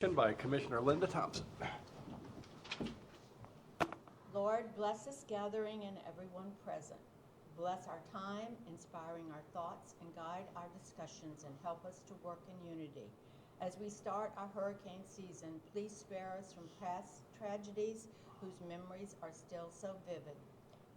By Commissioner Linda Thompson. Lord, bless this gathering and everyone present. Bless our time, inspiring our thoughts, and guide our discussions and help us to work in unity. As we start our hurricane season, please spare us from past tragedies whose memories are still so vivid.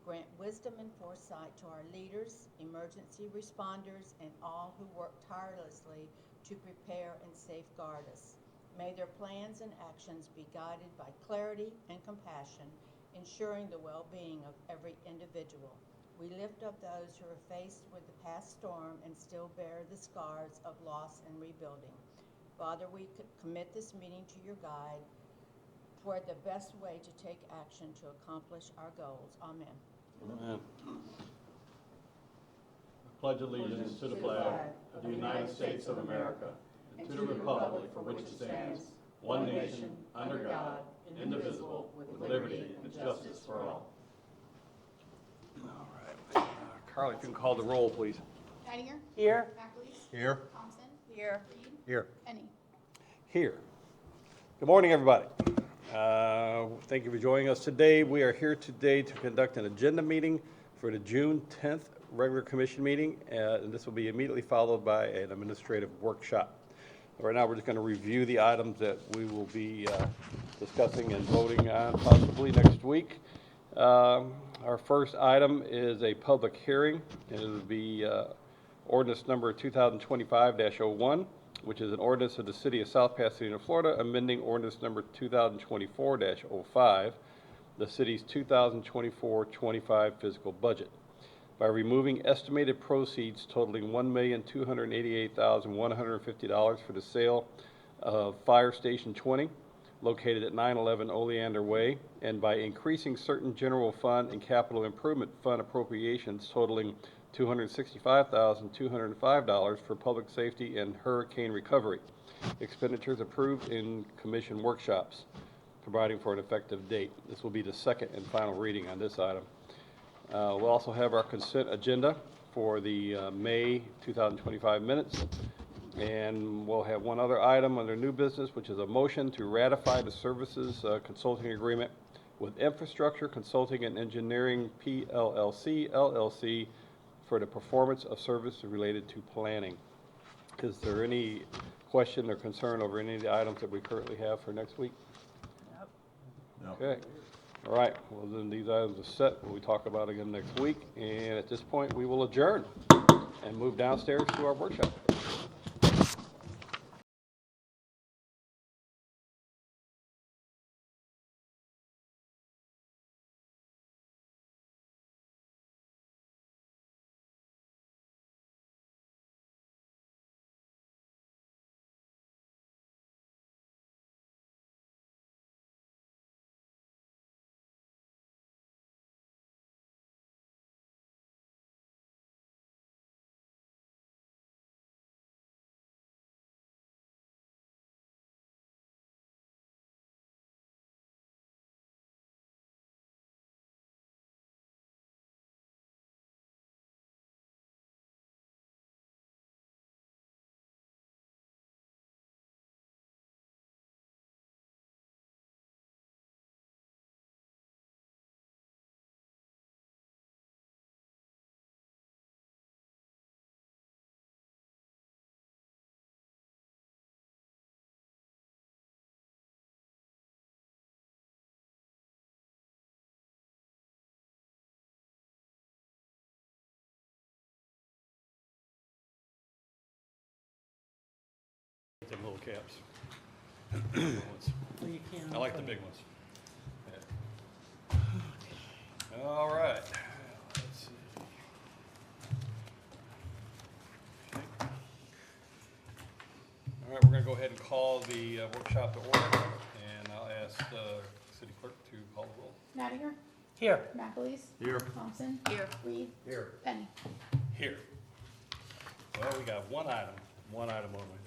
Grant wisdom and foresight to our leaders, emergency responders, and all who work tirelessly to prepare and safeguard us. May their plans and actions be guided by clarity and compassion, ensuring the well-being of every individual. We lift up those who are faced with the past storm and still bear the scars of loss and rebuilding. Father, we commit this meeting to your guide toward the best way to take action to accomplish our goals. Amen. Amen. I pledge allegiance to the flag of the United States of America and to the republic for which it stands, one nation, under God, indivisible, with liberty and justice for all. All right. Carly, if you can call the roll, please. Neidinger. Here. McAleese. Here. Thompson. Here. Reed. Here. Penny. Here. Good morning, everybody. Thank you for joining us today. We are here today to conduct an agenda meeting for the June 10th regular commission meeting, and this will be immediately followed by an administrative workshop. Right now, we're just going to review the items that we will be discussing and voting on possibly next week. Our first item is a public hearing. It will be ordinance number 2025-01, which is an ordinance of the City of South Pasadena, Florida, amending ordinance number 2024-05, the city's 2024-25 fiscal budget, by removing estimated proceeds totaling $1,288,150 for the sale of Fire Station 20, located at 911 Oleander Way, and by increasing certain general fund and capital improvement fund appropriations totaling $265,205 for public safety and hurricane recovery. Expenditures approved in commission workshops, providing for an effective date. This will be the second and final reading on this item. We'll also have our consent agenda for the May 2025 minutes. And we'll have one other item under new business, which is a motion to ratify the services consulting agreement with Infrastructure Consulting and Engineering PLLC, LLC, for the performance of services related to planning. Is there any question or concern over any of the items that we currently have for next week? Nope. No. Okay. All right. Well, then these items are set. We'll talk about it again next week. And at this point, we will adjourn and move downstairs to our workshop. Them little caps. I like the big ones. Yeah. All right. Let's see. Okay. All right, we're going to go ahead and call the workshop to order, and I'll ask the city clerk to call the roll. Neidinger. Here. McAleese. Here. Thompson. Here. Reed. Here. Penny. Here. Well, we got one item only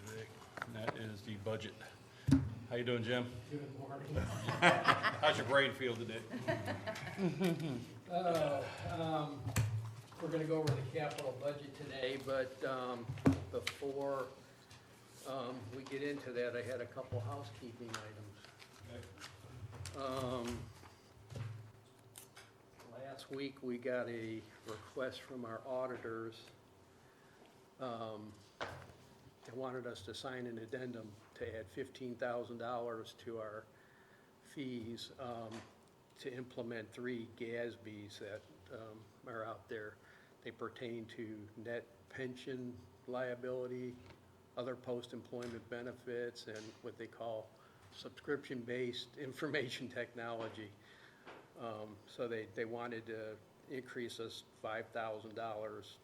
today, and that is the budget. How you doing, Jim? Good morning. How's your brain feel today? We're gonna go over the capital budget today, but before we get into that, I had a couple housekeeping items. Last week, we got a request from our auditors. They wanted us to sign an addendum to add $15,000 to our fees to implement 3 GASBs that are out there. They pertain to net pension liability, other post-employment benefits, and what they call subscription-based information technology. So they wanted to increase us $5,000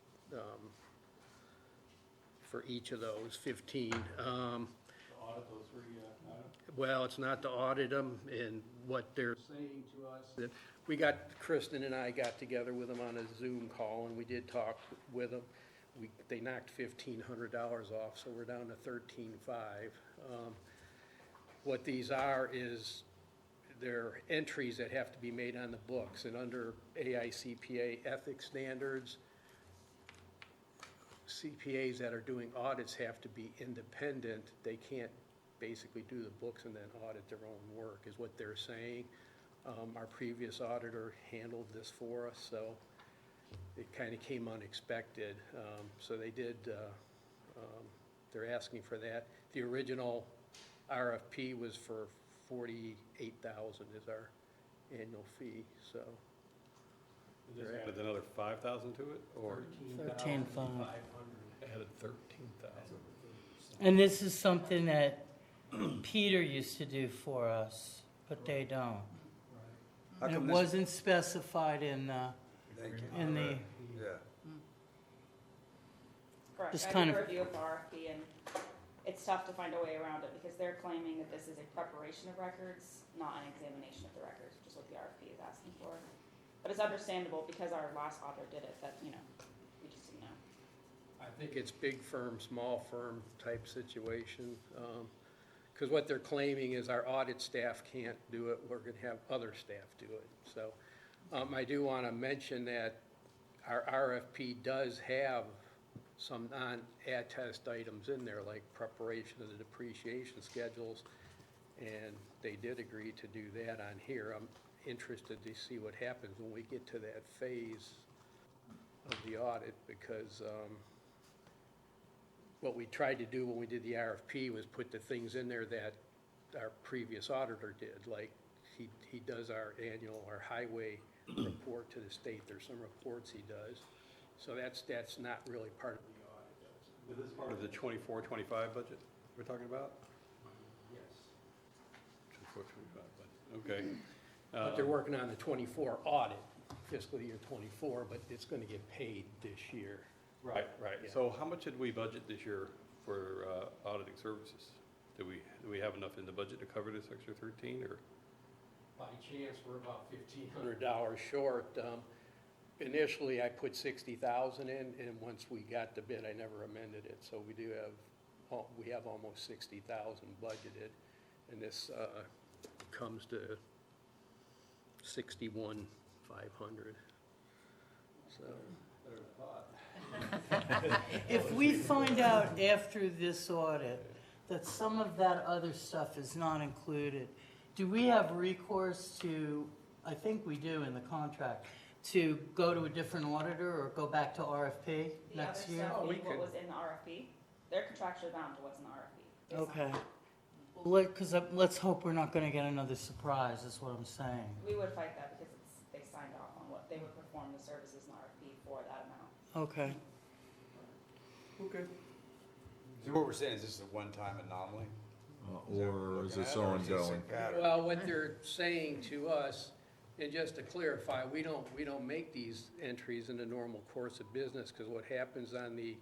for each of those 15. Audit those 3 items? Well, it's not to audit them, and what they're saying to us, that Kristen and I got together with them on a Zoom call, and we did talk with them. They knocked $1,500 off, so we're down to $13,500. What these are is they're entries that have to be made on the books, and under AICPA ethics standards, CPAs that are doing audits have to be independent. They can't basically do the books and then audit their own work, is what they're saying. Our previous auditor handled this for us, so it kind of came unexpected. So they did, they're asking for that. The original RFP was for $48,000 is our annual fee, so. Just added another 5,000 to it, or 13,500. added 13,000? And this is something that Peter used to do for us, but they don't. How And it come this- wasn't specified in the, Thank you. in the, Yeah. Correct. Just I kind did a of- review of the RFP, and it's tough to find a way around it because they're claiming that this is a preparation of records, not an examination of the records, which is what the RFP is asking for. But it's understandable because our last author did it, that, we just didn't know. I think it's big firm, small firm type situation. Because what they're claiming is our audit staff can't do it, we're going to have other staff do it. So I do want to mention that our RFP does have some non-attest items in there, like preparation of the depreciation schedules, and they did agree to do that on here. I'm interested to see what happens when we get to that phase of the audit, because what we tried to do when we did the RFP was put the things in there that our previous auditor did, like he does our highway report to the state. There's some reports he does. So that's not really part of the audit. Is this part of the 24-25 budget we're talking about? Yes. 24-25 budget, okay. But they're working on the 24 audit, fiscal year 24, but it's going to get paid this year. Right, right. Yeah. So how much did we budget this year for auditing services? Do we have enough in the budget to cover this extra 13, or? By chance, we're about $1,500 short. Initially, I put 60,000 in, and once we got the bid, I never amended it. So we have almost 60,000 budgeted, and this comes to 61,500. So. if we find out after this audit that some of that other stuff is not included, do we have recourse to, I think we do in the contract, to go to a different auditor or go back to RFP The next other year? stuff, Oh, we what could- was in the RFP, they're contractually bound to what's in the RFP. They signed Okay. it. Well, because let's hope we're not going to get another surprise, is what I'm saying. We would fight that because they signed off on what they would perform the services in the RFP for that amount. Okay. Okay. So what we're saying is this is a one-time anomaly? Is that what we're Or is looking this at, or is this a ongoing? pattern? Well, what they're saying to us, and just to clarify, we don't make these entries in the normal course of business, because what happens on the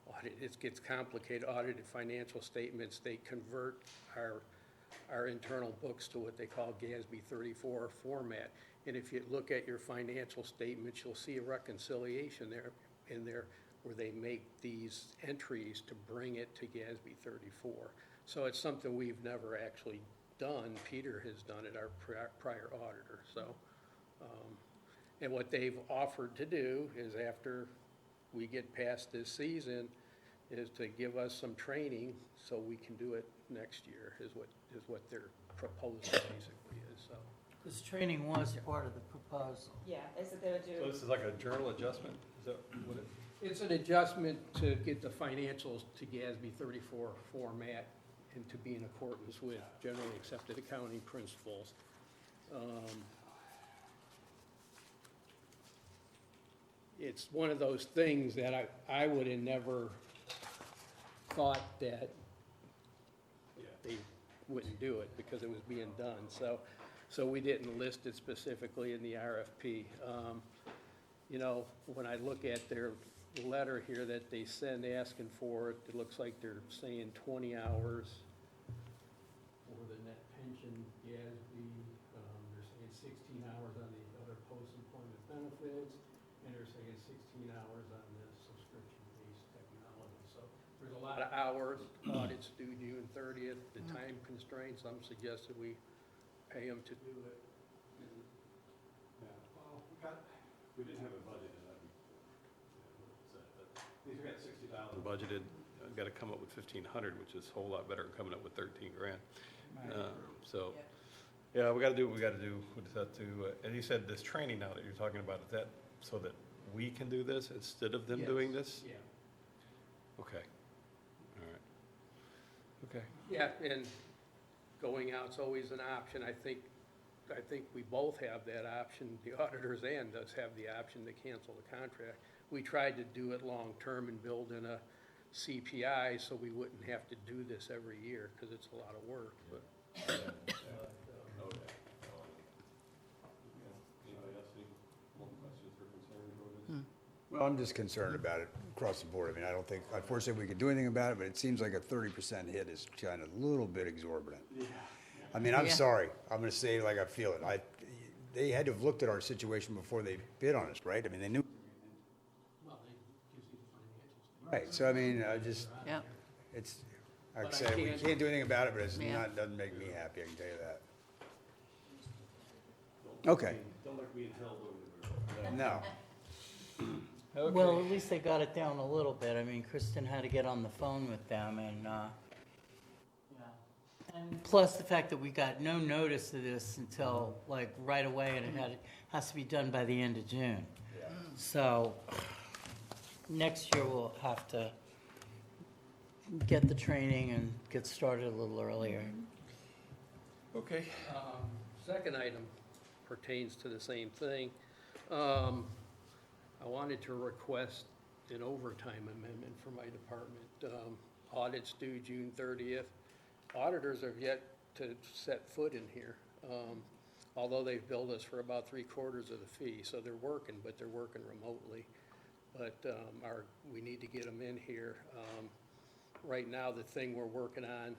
audit, it gets complicated, audited financial statements, they convert our internal books to what they call GASB 34 format. And if you look at your financial statements, you'll see a reconciliation in there where they make these entries to bring it to GASB 34. So it's something we've never actually done. Peter has done it, our prior auditor. So, and what they've offered to do is after we get past this season, is to give us some training so we can do it next year, is what their proposal basically is, so. This training was part of the proposal. Yeah, they said they would So do, this is like a journal adjustment? Is that what it? It's an adjustment to get the financials to GASB 34 format and to be in accordance with generally accepted accounting principles. It's one of those things that I would have never thought that they wouldn't do it because it was being done. So we didn't list it specifically in the RFP. You know, when I look at their letter here that they send asking for it, it looks like they're saying 20 hours for the net pension GASB. They're saying 16 hours on the other post-employment benefits, and they're saying 16 hours on the subscription-based technology. So there's a lot of hours. Audits due June 30th. The time constraints, I'm suggesting we pay them to do it. Well, we didn't have a budget, these got 60,000 budgeted, got to come up with 1,500, which is a whole lot better than coming up with 13 grand. So, yeah, we got to do what we got to do. We just have to, and you said this training now that you're talking about, is that so that we can do this instead of them Yes. doing this? Yeah. Okay. All right. Okay. Yeah, and going out's always an option. I think we both have that option. The auditors and us have the option to cancel the contract. We tried to do it long-term and build in a CPI so we wouldn't have to do this every year, because it's a lot of work, but. Anybody else any more questions or concerns over this? Well, I'm just concerned about it across the board. I mean, I don't think, unfortunately, we could do anything about it, but it seems like a 30% hit is kind of a little bit exorbitant. I mean, I'm Yeah. sorry. I'm going to say it like I feel it. They had to have looked at our situation before they bid on us, right? I mean, they knew. Well, it gives you the financials. Right, so I mean, Yeah. it's, like I But I said, we can't- can't do anything about it, but it's Yeah. not, doesn't make me happy, I can tell you that. Okay, Don't like being held over the no. Well, at least they got it down a little bit. I mean, Kristen had to get on the phone with them and, and plus the fact that we got no notice of this until like right away and it has to be done by the end of June. So next year we'll have to get the training and get started a little earlier. Okay. Second item pertains to the same thing. I wanted to request an overtime amendment for my department. Audits due June 30th. Auditors have yet to set foot in here, although they've billed us for about 3/4 of the fee, so they're working, but they're working remotely. But we need to get them in here. Right now, the thing we're working on,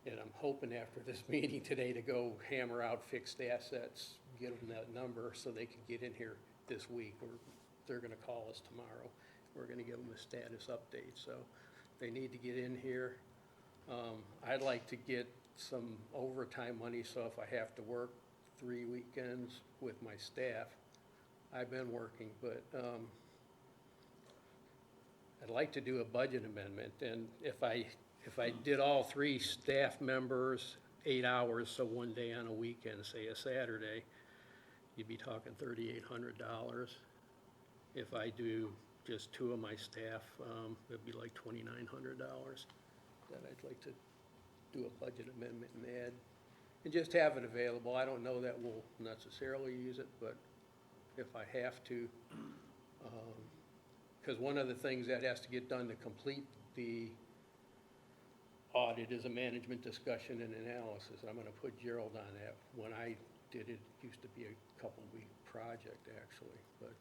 and I'm hoping after this meeting today to go hammer out fixed assets, get them that number so they can get in here this week, or they're gonna call us tomorrow. We're gonna give them a status update, so they need to get in here. I'd like to get some overtime money, so if I have to work 3 weekends with my staff, I've been working, but, I'd like to do a budget amendment, and if I did all 3 staff members 8 hours, so 1 day on a weekend, say a Saturday, you'd be talking $3,800. If I do just 2 of my staff, it'd be like $2,900. That I'd like to do a budget amendment and add, and just have it available. I don't know that we'll necessarily use it, but if I have to, because one of the things that has to get done to complete the audit is a management discussion and analysis. I'm gonna put Gerald on that. When I did it, it used to be a couple-week project, actually, but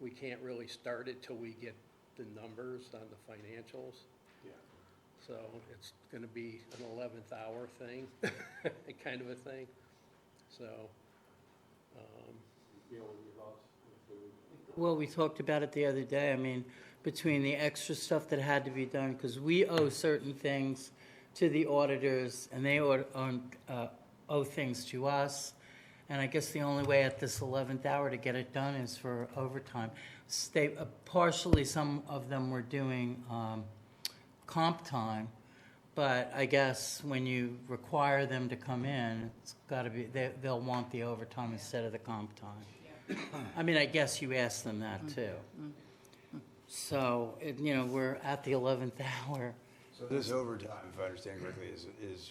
we can't really start it till we get the numbers on the financials. Yeah. So it's gonna be an 11th hour thing, kind of a thing, so. You know, your thoughts? Well, we talked about it the other day. I mean, between the extra stuff that had to be done, because we owe certain things to the auditors, and they owe things to us. And I guess the only way at this 11th hour to get it done is for overtime. partially some of them were doing comp time, but I guess when you require them to come in, it's got to be, they'll want the overtime instead of the comp time. I mean, I guess you asked them that too. So, we're at the 11th hour. So this overtime, if I understand correctly, is,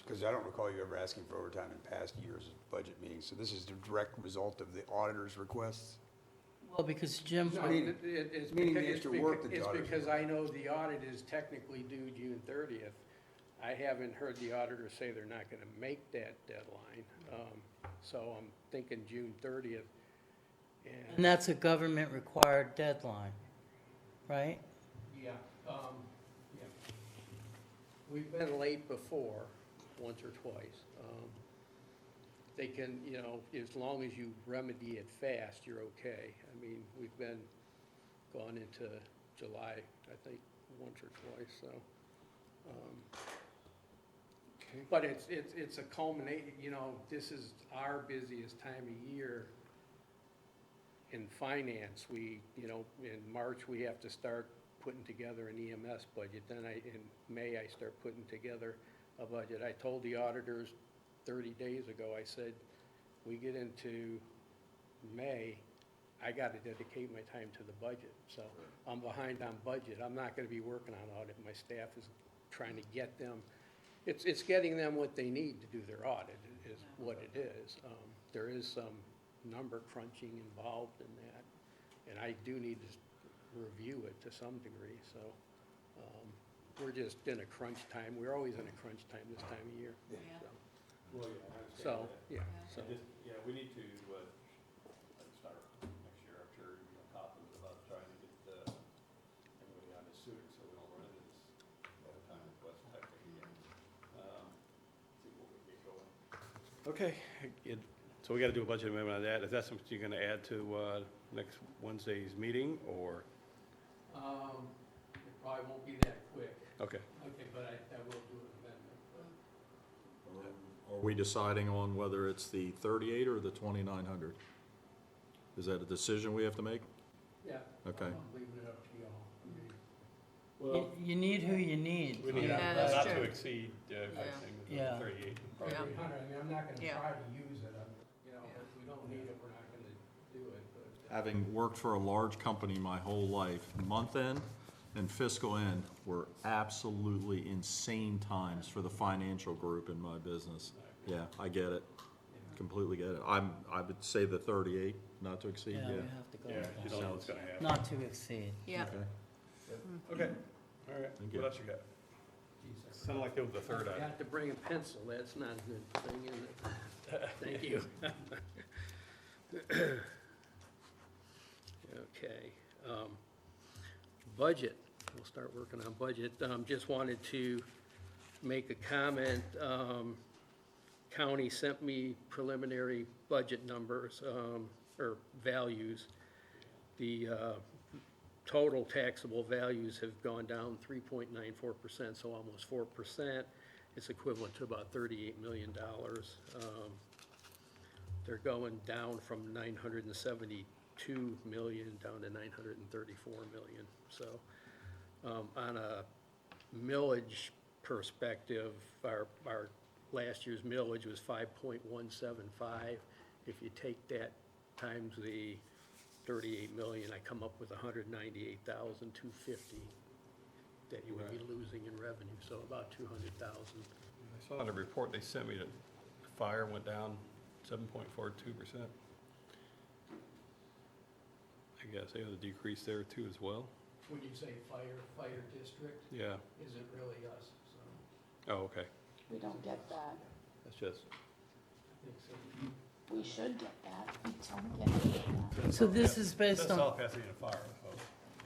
because I don't recall you ever asking for overtime in past years' budget meetings, so this is the direct result of the auditor's requests? Well, because Jim, No, it's meaning the because- extra work that the It's auditors because do. I know the audit is technically due June 30th. I haven't heard the auditor say they're not gonna make that deadline, so I'm thinking June 30th. and that's a government-required deadline, right? Yeah, yeah. We've been late before, once or twice. They can, as long as you remedy it fast, you're okay. I mean, we've been gone into July, I think, once or twice, so. But it's a culminate, this is our busiest time of year in finance. We, in March, we have to start putting together an EMS budget. Then in May, I start putting together a budget. I told the auditors 30 days ago, I said, we get into May, I gotta dedicate my time to the budget. So I'm behind on budget. I'm not gonna be working on audit. My staff is trying to get them, it's getting them what they need to do their audit is what it is. There is some number crunching involved in that, and I do need to review it to some degree, so. We're just in a crunch time. We're always in a crunch time this time of year. Yeah. So, Well, yeah, I understand So, that. yeah, so. Yeah, we need to, start next year, I'm sure, confident about trying to get, everybody on this sooner, so we don't run into this by the time West Texas again. See what we can get going. Okay, so we gotta do a budget amendment on that. Is that something you're gonna add to, next Wednesday's meeting, or? It probably won't be that quick. Okay. Okay, but I will do an amendment. Are we deciding on whether it's the 38 or the 2,900? Is that a decision we have to make? Yeah. Okay. I'm leaving it up to y'all. You need who you need. We need Yeah, that's not to true. exceed, pricing Yeah. 38. Probably 300, I mean, I'm not gonna Yeah. try to use it, if we don't need it, we're not gonna do it, but. Having worked for a large company my whole life, month end and fiscal end were absolutely insane times for the financial group in my business. Yeah, I get it. Completely get it. I would say the 38, not to exceed, Yeah, yeah. we have to go Yeah, with you that. don't know what's gonna happen. Not to exceed. Yeah. Okay. Okay, all right. Thank you. What else you got? Geez, Sounded like it was the third I item. forgot to bring a pencil, that's not a good thing, is it? Thank you. Okay, budget, we'll start working on budget. Just wanted to make a comment. County sent me preliminary budget numbers, or values. The total taxable values have gone down 3.94%, so almost 4%. It's equivalent to about $38 million. They're going down from 972 million down to 934 million. So on a millage perspective, our last year's millage was 5.175. If you take that times the 38 million, I come up with 198,250 that you would be losing in revenue, so about 200,000. I saw in the report they sent me that fire went down 7.42%. I guess they had a decrease there too as well. When you say fire district, Yeah. isn't really us, so Oh, okay. We don't get that. That's just, I think so. We should get that. We don't get that. So this is based that's on, South Pasadena Fire, so.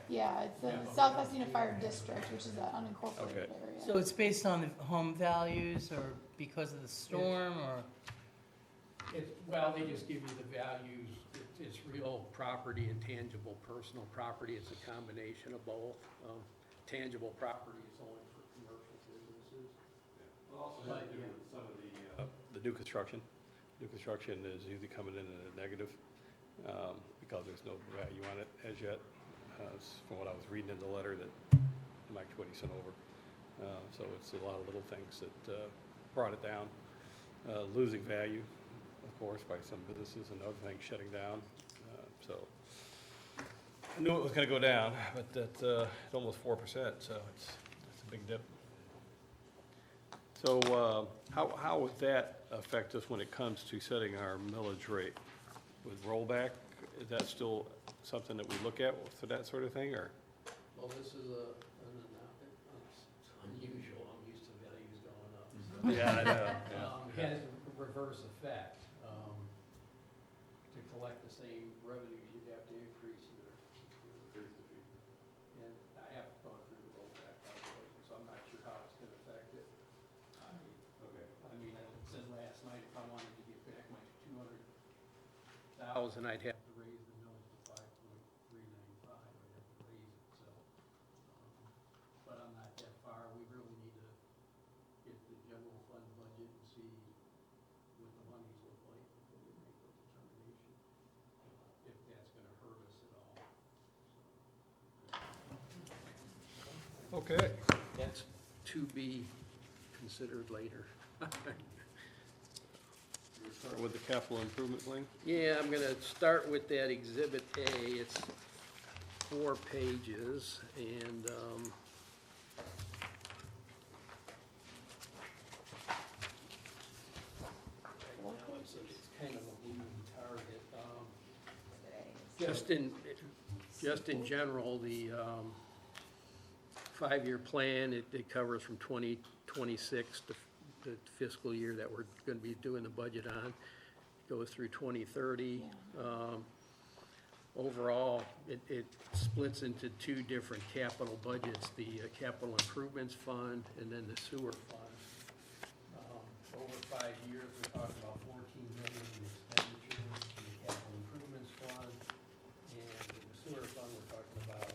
Yeah, it's the South Pasadena Fire District, which is that unincorporated Okay. area. so it's based on the home values or because of the storm or? Well, they just give you the values. It's real property and tangible personal property. It's a combination of both. Tangible property is only for commercial businesses. Also had to do with some of the new construction. New construction is usually coming in at a negative, because there's no value on it as yet. from what I was reading in the letter that Mike Twitty sent over. So it's a lot of little things that brought it down. Losing value, of course, by some businesses and other things shutting down. So I knew it was going to go down, but that's almost 4%, so it's a big dip. So how would that affect us when it comes to setting our millage rate? With rollback, is that still something that we look at for that sort of thing, or? Well, this is it's unusual, I'm used to values going up. Yeah, I know. It has a reverse effect. To collect the same revenues, you'd have to increase your fee. And I haven't gone through the rollback calculation, so I'm not sure how it's gonna affect it. I mean, as it said last night, if I wanted to get back my 200,000, I'd have to raise the millage to 5.395, I'd have to raise it, so. But I'm not that far, we really need to get the general fund budget and see what the monies look like before we make the determination, if that's gonna hurt us at all. Okay. That's to be considered later. Start with the capital improvement thing. Yeah, I'm gonna start with that Exhibit A. It's 4 pages, and, right now it's kind of a moving target. Just in general, the, 5-year plan, it covers from 2026 to the fiscal year that we're gonna be doing the budget on. Goes through 2030. Overall, it splits into 2 different capital budgets, the capital improvements fund and then the sewer fund. Over 5 years, we're talking about 14 million in expenditures in the capital improvements fund. And in the sewer fund, we're talking about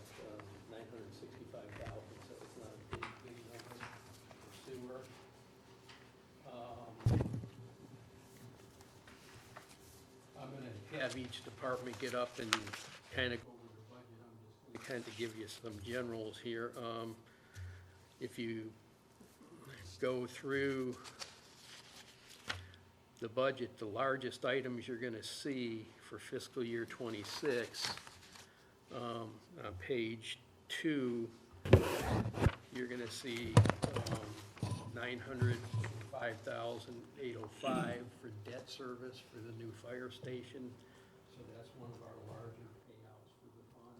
965,000, so it's not a big number for sewer. I'm gonna have each department get up and kind of go over the budget. I'm just gonna kind of give you some generals here. If you go through the budget, the largest items you're gonna see for fiscal year '26, on page 2, you're gonna see 905,805 for debt service for the new fire station. So that's one of our larger payouts for the fund.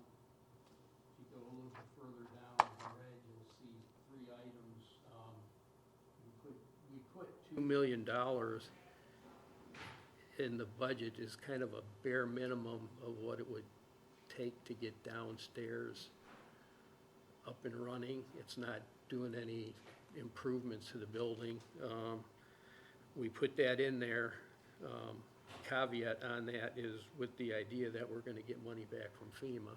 If you go a little bit further down in red, you'll see 3 items. We put $2 million in the budget is kind of a bare minimum of what it would take to get downstairs up and running. It's not doing any improvements to the building. We put that in there. Caveat on that is with the idea that we're gonna get money back from FEMA.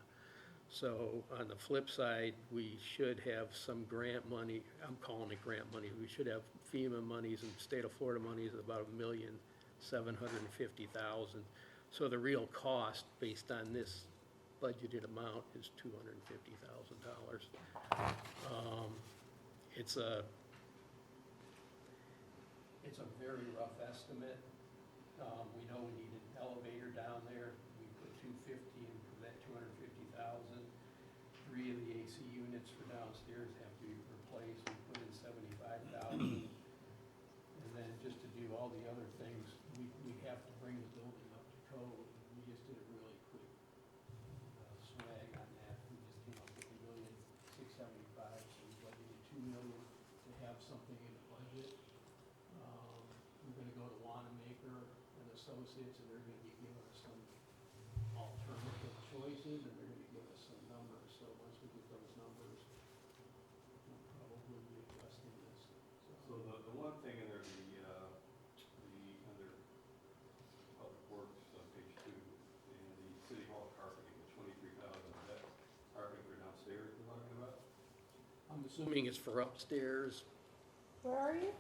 So on the flip side, we should have some grant money. I'm calling it grant money. We should have FEMA monies and state of Florida monies of about $1,750,000. So the real cost based on this budgeted amount is $250,000. It's a very rough estimate. We know we need an elevator down there. We put $250 in for that $250,000. 3 of the AC units for downstairs have to be replaced. We put in $75,000. And then just to do all the other things, we have to bring the building up to code. We just did a really quick swag on that. We just came up with $1,675,000, so we budgeted $2 million to have something in the budget. We're gonna go to Wanamaker and Associates, and they're gonna be giving us some alternative choices, and they're gonna give us some numbers. So once we get those numbers, we'll probably be adjusting this. So the one thing in there, under Public Works on page 2, and the City Hall carpeting, the 23,000, is that carpeting for downstairs we're talking about? I'm assuming it's for upstairs. Where are you?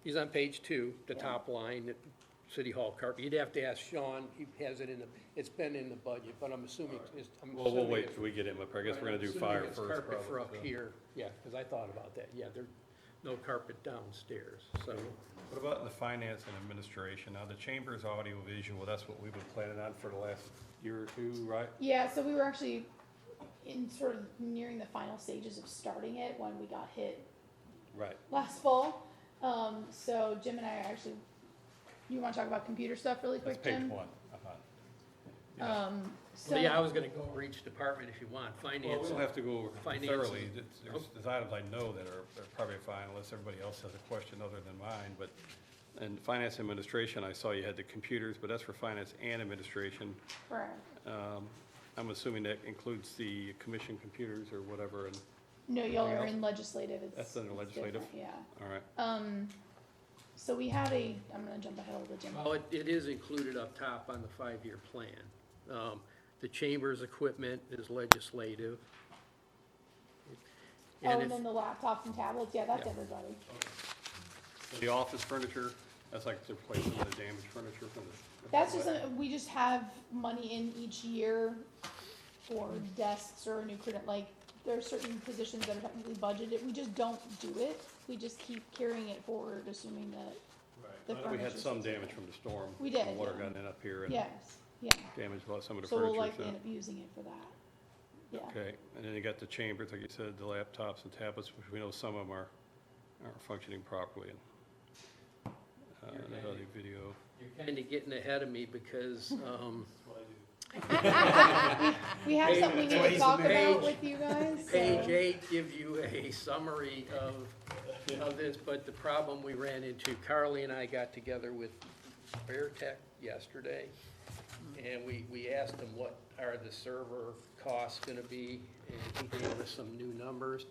He's on page 2, the top line, City Hall carpet. You'd have to ask Sean, he has it in the, it's been in the budget, but I'm assuming, I'm Well, we'll assuming wait it's- till we get him up here. I guess right, we're gonna I'm do assuming fire it's first. carpet for up probably, so. here, yeah, because I thought about that, yeah, there's no carpet downstairs, so. What about the finance and administration? Now, the chamber's audio visual, that's what we've been planning on for the last year or two, right? Yeah, so we were actually in sort of nearing the final stages of starting it when we got hit Right. last fall. So Jim and I are actually, you wanna talk about computer stuff really That's quick, page Jim? one, I thought. So. Well, yeah, I was gonna go over each department if you want, Well, we finance. don't have to go over Finance. thoroughly. There's items I know that are probably fine unless everybody else has a question other than mine, but, and finance administration, I saw you had the computers, but that's for finance and administration. Correct. I'm assuming that includes the commission computers or whatever, and, No, y'all are else? in legislative, That's it's under it's legislative? different, yeah. all right. So we had I'm gonna jump ahead a little bit, Jim. Well, it is included up top on the 5-year plan. The chamber's equipment is legislative. Oh, And and then the laptops and tablets, yeah, that's Yeah. everybody. The office furniture, that's like the replacement of the damaged furniture from the. That's just, we just have money in each year for desks or a new credit, like, there are certain positions that are technically budgeted, we just don't do it. We just keep carrying it forward, assuming that, the I know we had furniture's some okay. damage from the storm. We did, The water yeah. got in up here and yes, yeah. damaged some of the So we'll furniture. likely end up using it for that, yeah. Okay, and then you got the chambers, like you said, the laptops and tablets, which we know some of them aren't functioning properly. And the audio video. you're kind of getting ahead of me because, We have something we need to talk about Page- with you guys, so. Page 8 gives you a summary of this, but the problem we ran into, Carly and I got together with Bear Tech yesterday, and we asked them what are the server costs gonna be, and he gave us some new numbers.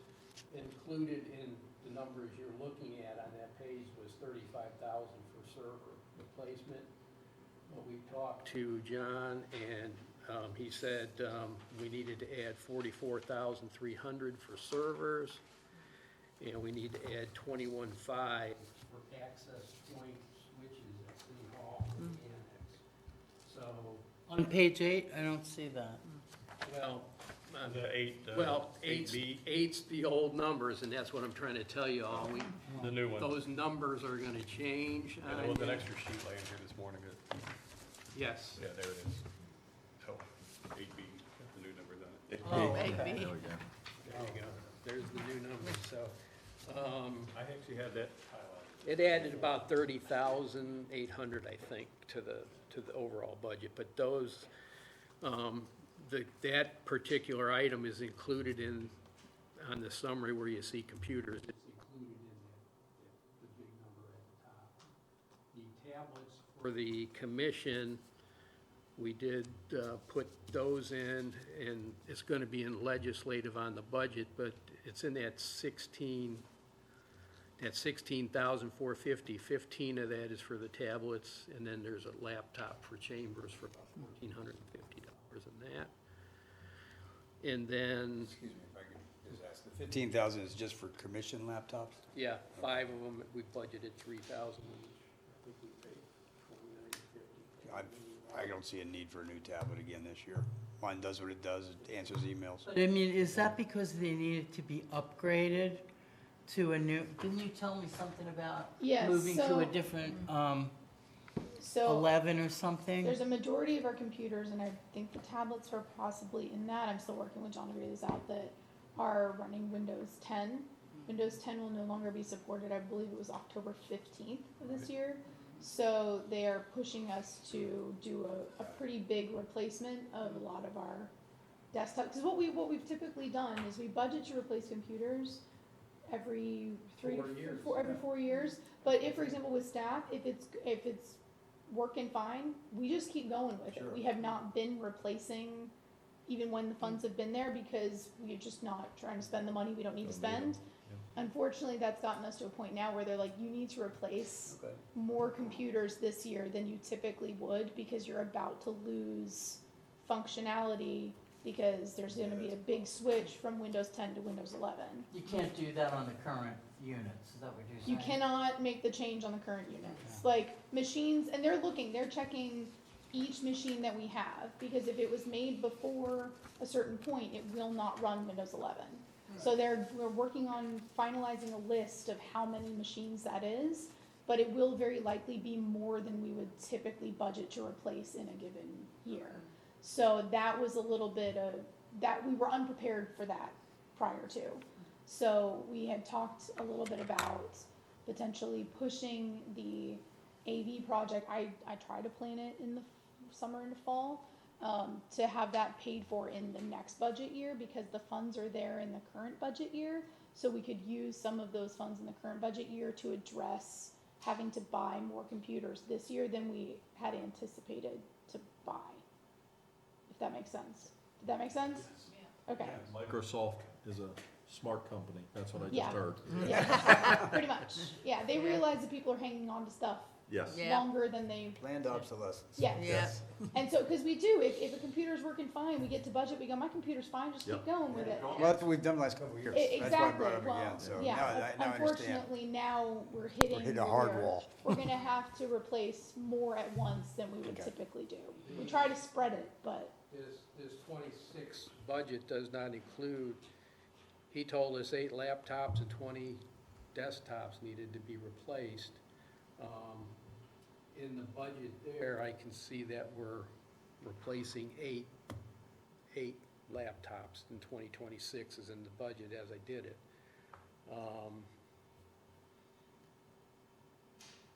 Included in the numbers you're looking at on that page was $35,000 for server replacement. But we talked to John, and he said we needed to add $44,300 for servers, and we need to add $21,500 for access point switches at City Hall and the annex. So, On page 8, I don't see that. well, The eight, well, eight B, eight's the old numbers, and that's what I'm trying to tell you all. the new one. Those numbers are gonna change. And there was an extra sheet laying here this morning. Yes. Yeah, there it is. Oh, eight B, got the new numbers on it. Oh, There we go. There you go. There's the new numbers, so. I actually had that highlighted. It added about 30,800, I think, to the overall budget, but those, that particular item is included on the summary where you see computers. It's included in the big number at the top. The tablets for the commission, we did put those in, and it's gonna be in legislative on the budget, but it's in that 16,450, 15 of that is for the tablets, and then there's a laptop for chambers for about $1,450 in that. And then, Excuse me, if I could just ask, the 15,000 is just for commission laptops? yeah, 5 of them, we budgeted 3,000 each. I think we paid $4,950. I don't see a need for a new tablet again this year. Mine does what it does, it answers emails. But I mean, is that because they needed to be upgraded to a new, didn't you tell me something about Yes, moving to so- a different, So 11 or something? there's a majority of our computers, and I think the tablets are possibly in that, I'm still working with John to figure this out, that are running Windows 10. Windows 10 will no longer be supported, I believe it was October 15th of this year. So they are pushing us to do a pretty big replacement of a lot of our desktop. Because what we've typically done is we budget to replace computers every 4 years. every 4 years. But if, for example, with staff, if it's working fine, we just keep going with it. We have not been replacing even when the funds have been there because we're just not trying to spend the money we don't need to spend. Unfortunately, that's gotten us to a point now where they're like, you need to replace more computers this year than you typically would because you're about to lose functionality because there's going to be a big switch from Windows 10 to Windows 11. You can't do that on the current units, is that what you're saying? You cannot make the change on the current units. Like machines, and they're checking each machine that we have, because if it was made before a certain point, it will not run Windows 11. So we're working on finalizing a list of how many machines that is, but it will very likely be more than we would typically budget to replace in a given year. So that was a little bit of, that we were unprepared for that prior to. So we had talked a little bit about potentially pushing the AV project. I try to plan it in the summer and the fall, to have that paid for in the next budget year, because the funds are there in the current budget year. So we could use some of those funds in the current budget year to address having to buy more computers this year than we had anticipated to buy. If that makes sense. Did that make sense? Okay. Microsoft is a smart company, that's what I Yeah. just heard. Yeah, pretty much. Yeah, they realize that people are hanging on to stuff Yes. Yeah. longer than they. Planned obsolescence. Yes. Yeah. And so, because we do, if a computer's working fine, we get to budget, we go, my computer's fine, just keep Yep. going with it. Well, that's what we've done the last couple of years. That's why I Exactly, brought it up well, again, so now yeah, I understand. unfortunately, now we're hitting. We're hitting a where hard wall. We're gonna have to replace more at once than we would Okay. typically do. We try to spread it, but, This 26 budget does not include, he told us 8 laptops and 20 desktops needed to be replaced. In the budget there, I can see that we're replacing eight laptops in 2026 is in the budget as I did it.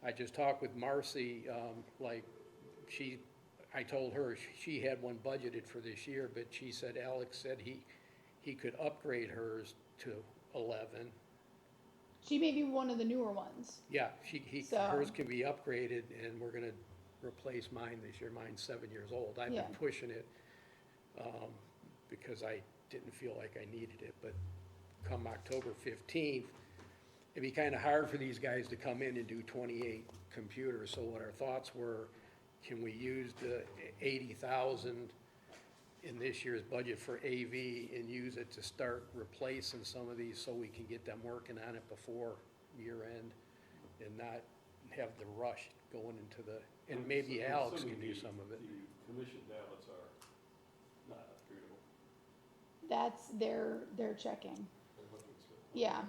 I just talked with Marcy, I told her she had one budgeted for this year, but she said, Alex said he could upgrade hers to 11. she may be one of the newer ones. Yeah, So- hers can be upgraded, and we're gonna replace mine this year. Mine's 7 years old. I've Yeah. been pushing it, because I didn't feel like I needed it, but come October 15th, it'd be kinda hard for these guys to come in and do 28 computers. So what our thoughts were, can we use the 80,000 in this year's budget for AV and use it to start replacing some of these so we can get them working on it before year end and not have the rush going into the, and maybe Alex can do some of it. The commission ballots are not upgradable. That's their checking. Yeah,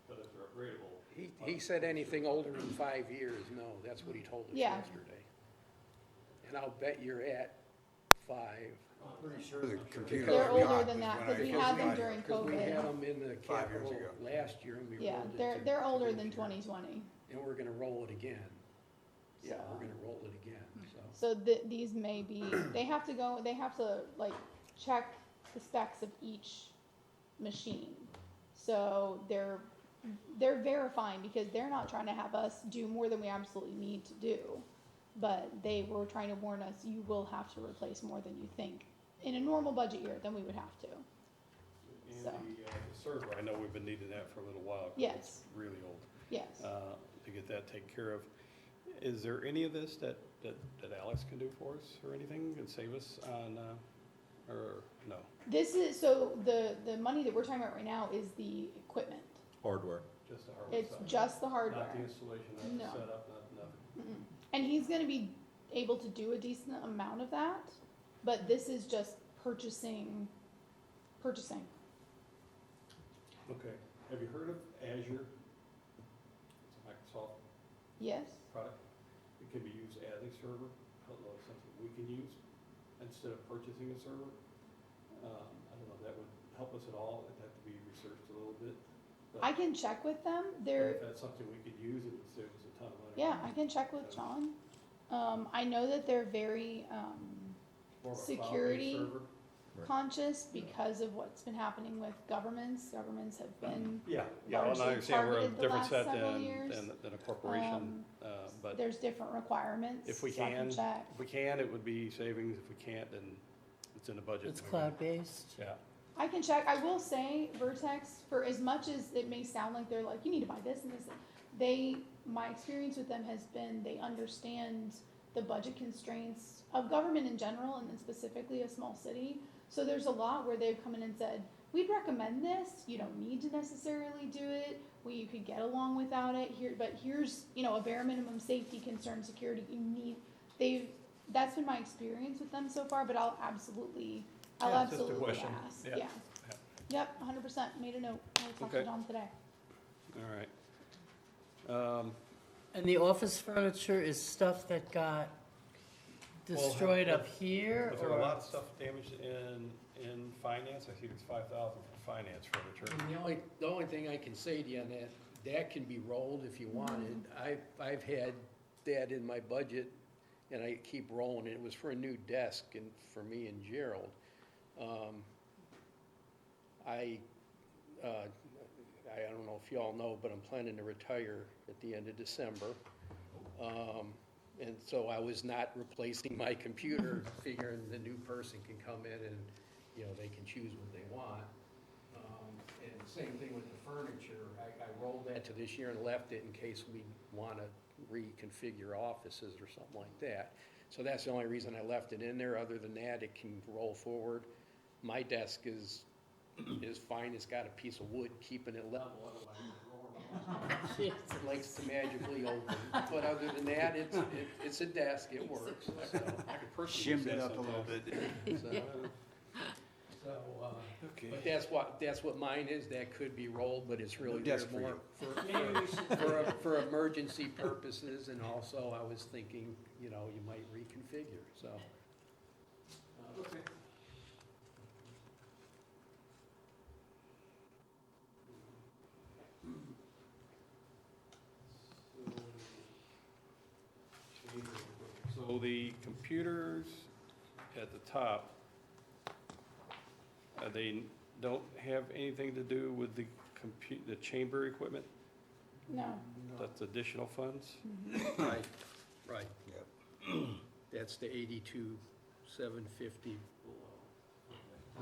But if they're upgradable. He said anything older than 5 years, no, that's what he told us Yeah. yesterday. And I'll bet you're at 5. I'm pretty sure the computer. they're we older got than was that, when because I we first had them got here. during Because we had COVID. them in the 5 years capital ago. last year and we Yeah, rolled it to they're older this than year. 2020. And we're gonna roll it again. Yeah, So- we're gonna roll it again, so. So these may be, they have to like check the specs of each machine. So they're verifying, because they're not trying to have us do more than we absolutely need to do. But they were trying to warn us, you will have to replace more than you think. In a normal budget year, then we would have to. And So. the server, I know we've been needing that for a little while. 'cause Yes. It's really old, Yes. to get that taken care of. Is there any of this that Alex can do for us or anything and save us on, or no? This is, so the money that we're talking about right now is the equipment. Hardware. Just the hardware It's side? just the hardware. Not the installation, not the No. setup, not nothing? And he's gonna be able to do a decent amount of that, but this is just purchasing. Okay. Have you heard of Azure? It's a Microsoft Yes, product. It can be used as a server. I don't know if it's something we can use instead of purchasing a server. I don't know if that would help us at all. It'd have to be researched a little bit. But I can check with them. but if that's something we could use, it would save us a ton of money. Yeah, I can check with John. I know that they're very, More of a cloud-based security. server. conscious because of what's been happening with governments. Governments have been, Yeah, well, and largely I understand we're a targeted the different last set several than, years. than a corporation, but there's different requirements. if we so I can, check. if we can, it would be savings. If we can't, then it's in the budget. It's cloud-based? Yeah. I can check. I will say Vertex, for as much as it may sound like they're like, you need to buy this and this, my experience with them has been they understand the budget constraints of government in general and then specifically a small city. So there's a lot where they've come in and said, we'd recommend this. You don't need to necessarily do it. where you could get along without it here, but here's, you know, a bare minimum safety concern, security, you need, that's been my experience with them so far, but I'll Yeah, absolutely it's just a question. ask, Yeah. yeah. Yep, 100%, made a note, I'll talk to Okay. John today. All right. And the office furniture is stuff that got destroyed up here, Was there a or? lot of stuff damaged in finance? I see there's 5,000 for finance furniture. The only thing I can say to you on that can be rolled if you wanted. I've had that in my budget, and I keep rolling it. It was for a new desk and for me and Gerald. I don't know if you all know, but I'm planning to retire at the end of December. And so I was not replacing my computer, figuring the new person can come in and, you know, they can choose what they want. And same thing with the furniture. I rolled that to this year and left it in case we want to reconfigure offices or something like that. So that's the only reason I left it in there. Other than that, it can roll forward. My desk is fine. It's got a piece of wood keeping it level, otherwise it likes to magically open. But other than that, it's a desk. It works. So, I could personally Shimmed use it that up a little sometimes. bit. Okay. But that's what mine is. That could be rolled, but it's really No there desk for more you. for emergency purposes. And also, I was thinking, you know, you might reconfigure. So. Okay. So the computers at the top, they don't have anything to do with the the chamber equipment? No, That's additional funds? Right, right. Yep. That's the 82,750.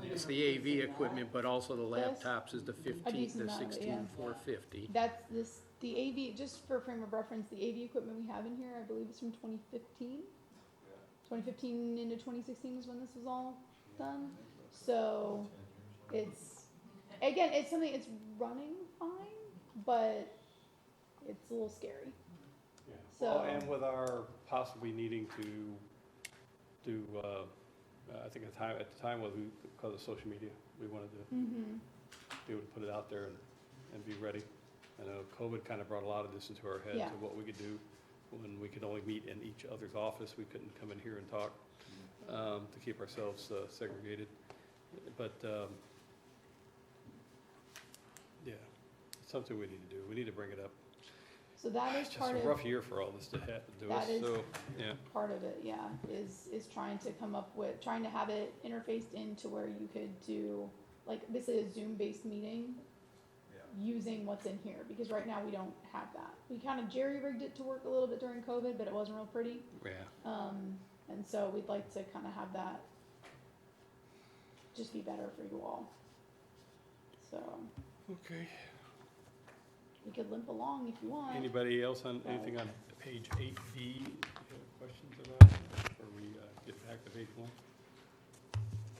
It's the AV equipment, but also the Yes. laptops is the A 15, decent the amount of it, yeah. 16,450. that's this, the AV, just for frame of reference, the AV equipment we have in here, I believe is from 2015. 2015 into 2016 is when this was all done. So it's, again, it's something, it's running fine, but it's a little scary. Well, So, and with our possibly needing to do, I think at the time, because of social media, we wanted to be able to put it out there and be ready. I know COVID kind of brought a lot of this into our heads Yeah. of what we could do when we could only meet in each other's office. We couldn't come in here and talk to keep ourselves segregated. But, yeah, it's something we need to do. We need to bring it up. so that is It's just part a of, rough year for all this to do That us, is- so, yeah. part of it, yeah, is trying to come up with, trying to have it interfaced into where you could do, like, basically a Zoom-based meeting using what's in here, because right now we don't have that. We kind of jerry-rigged it to work a little bit during COVID, but it wasn't real pretty. Yeah. And so we'd like to kind of have that just be better for you all. So Okay. we could limp along if you want. Anybody else on, anything on page 8B, have questions about, before we get back to page 1?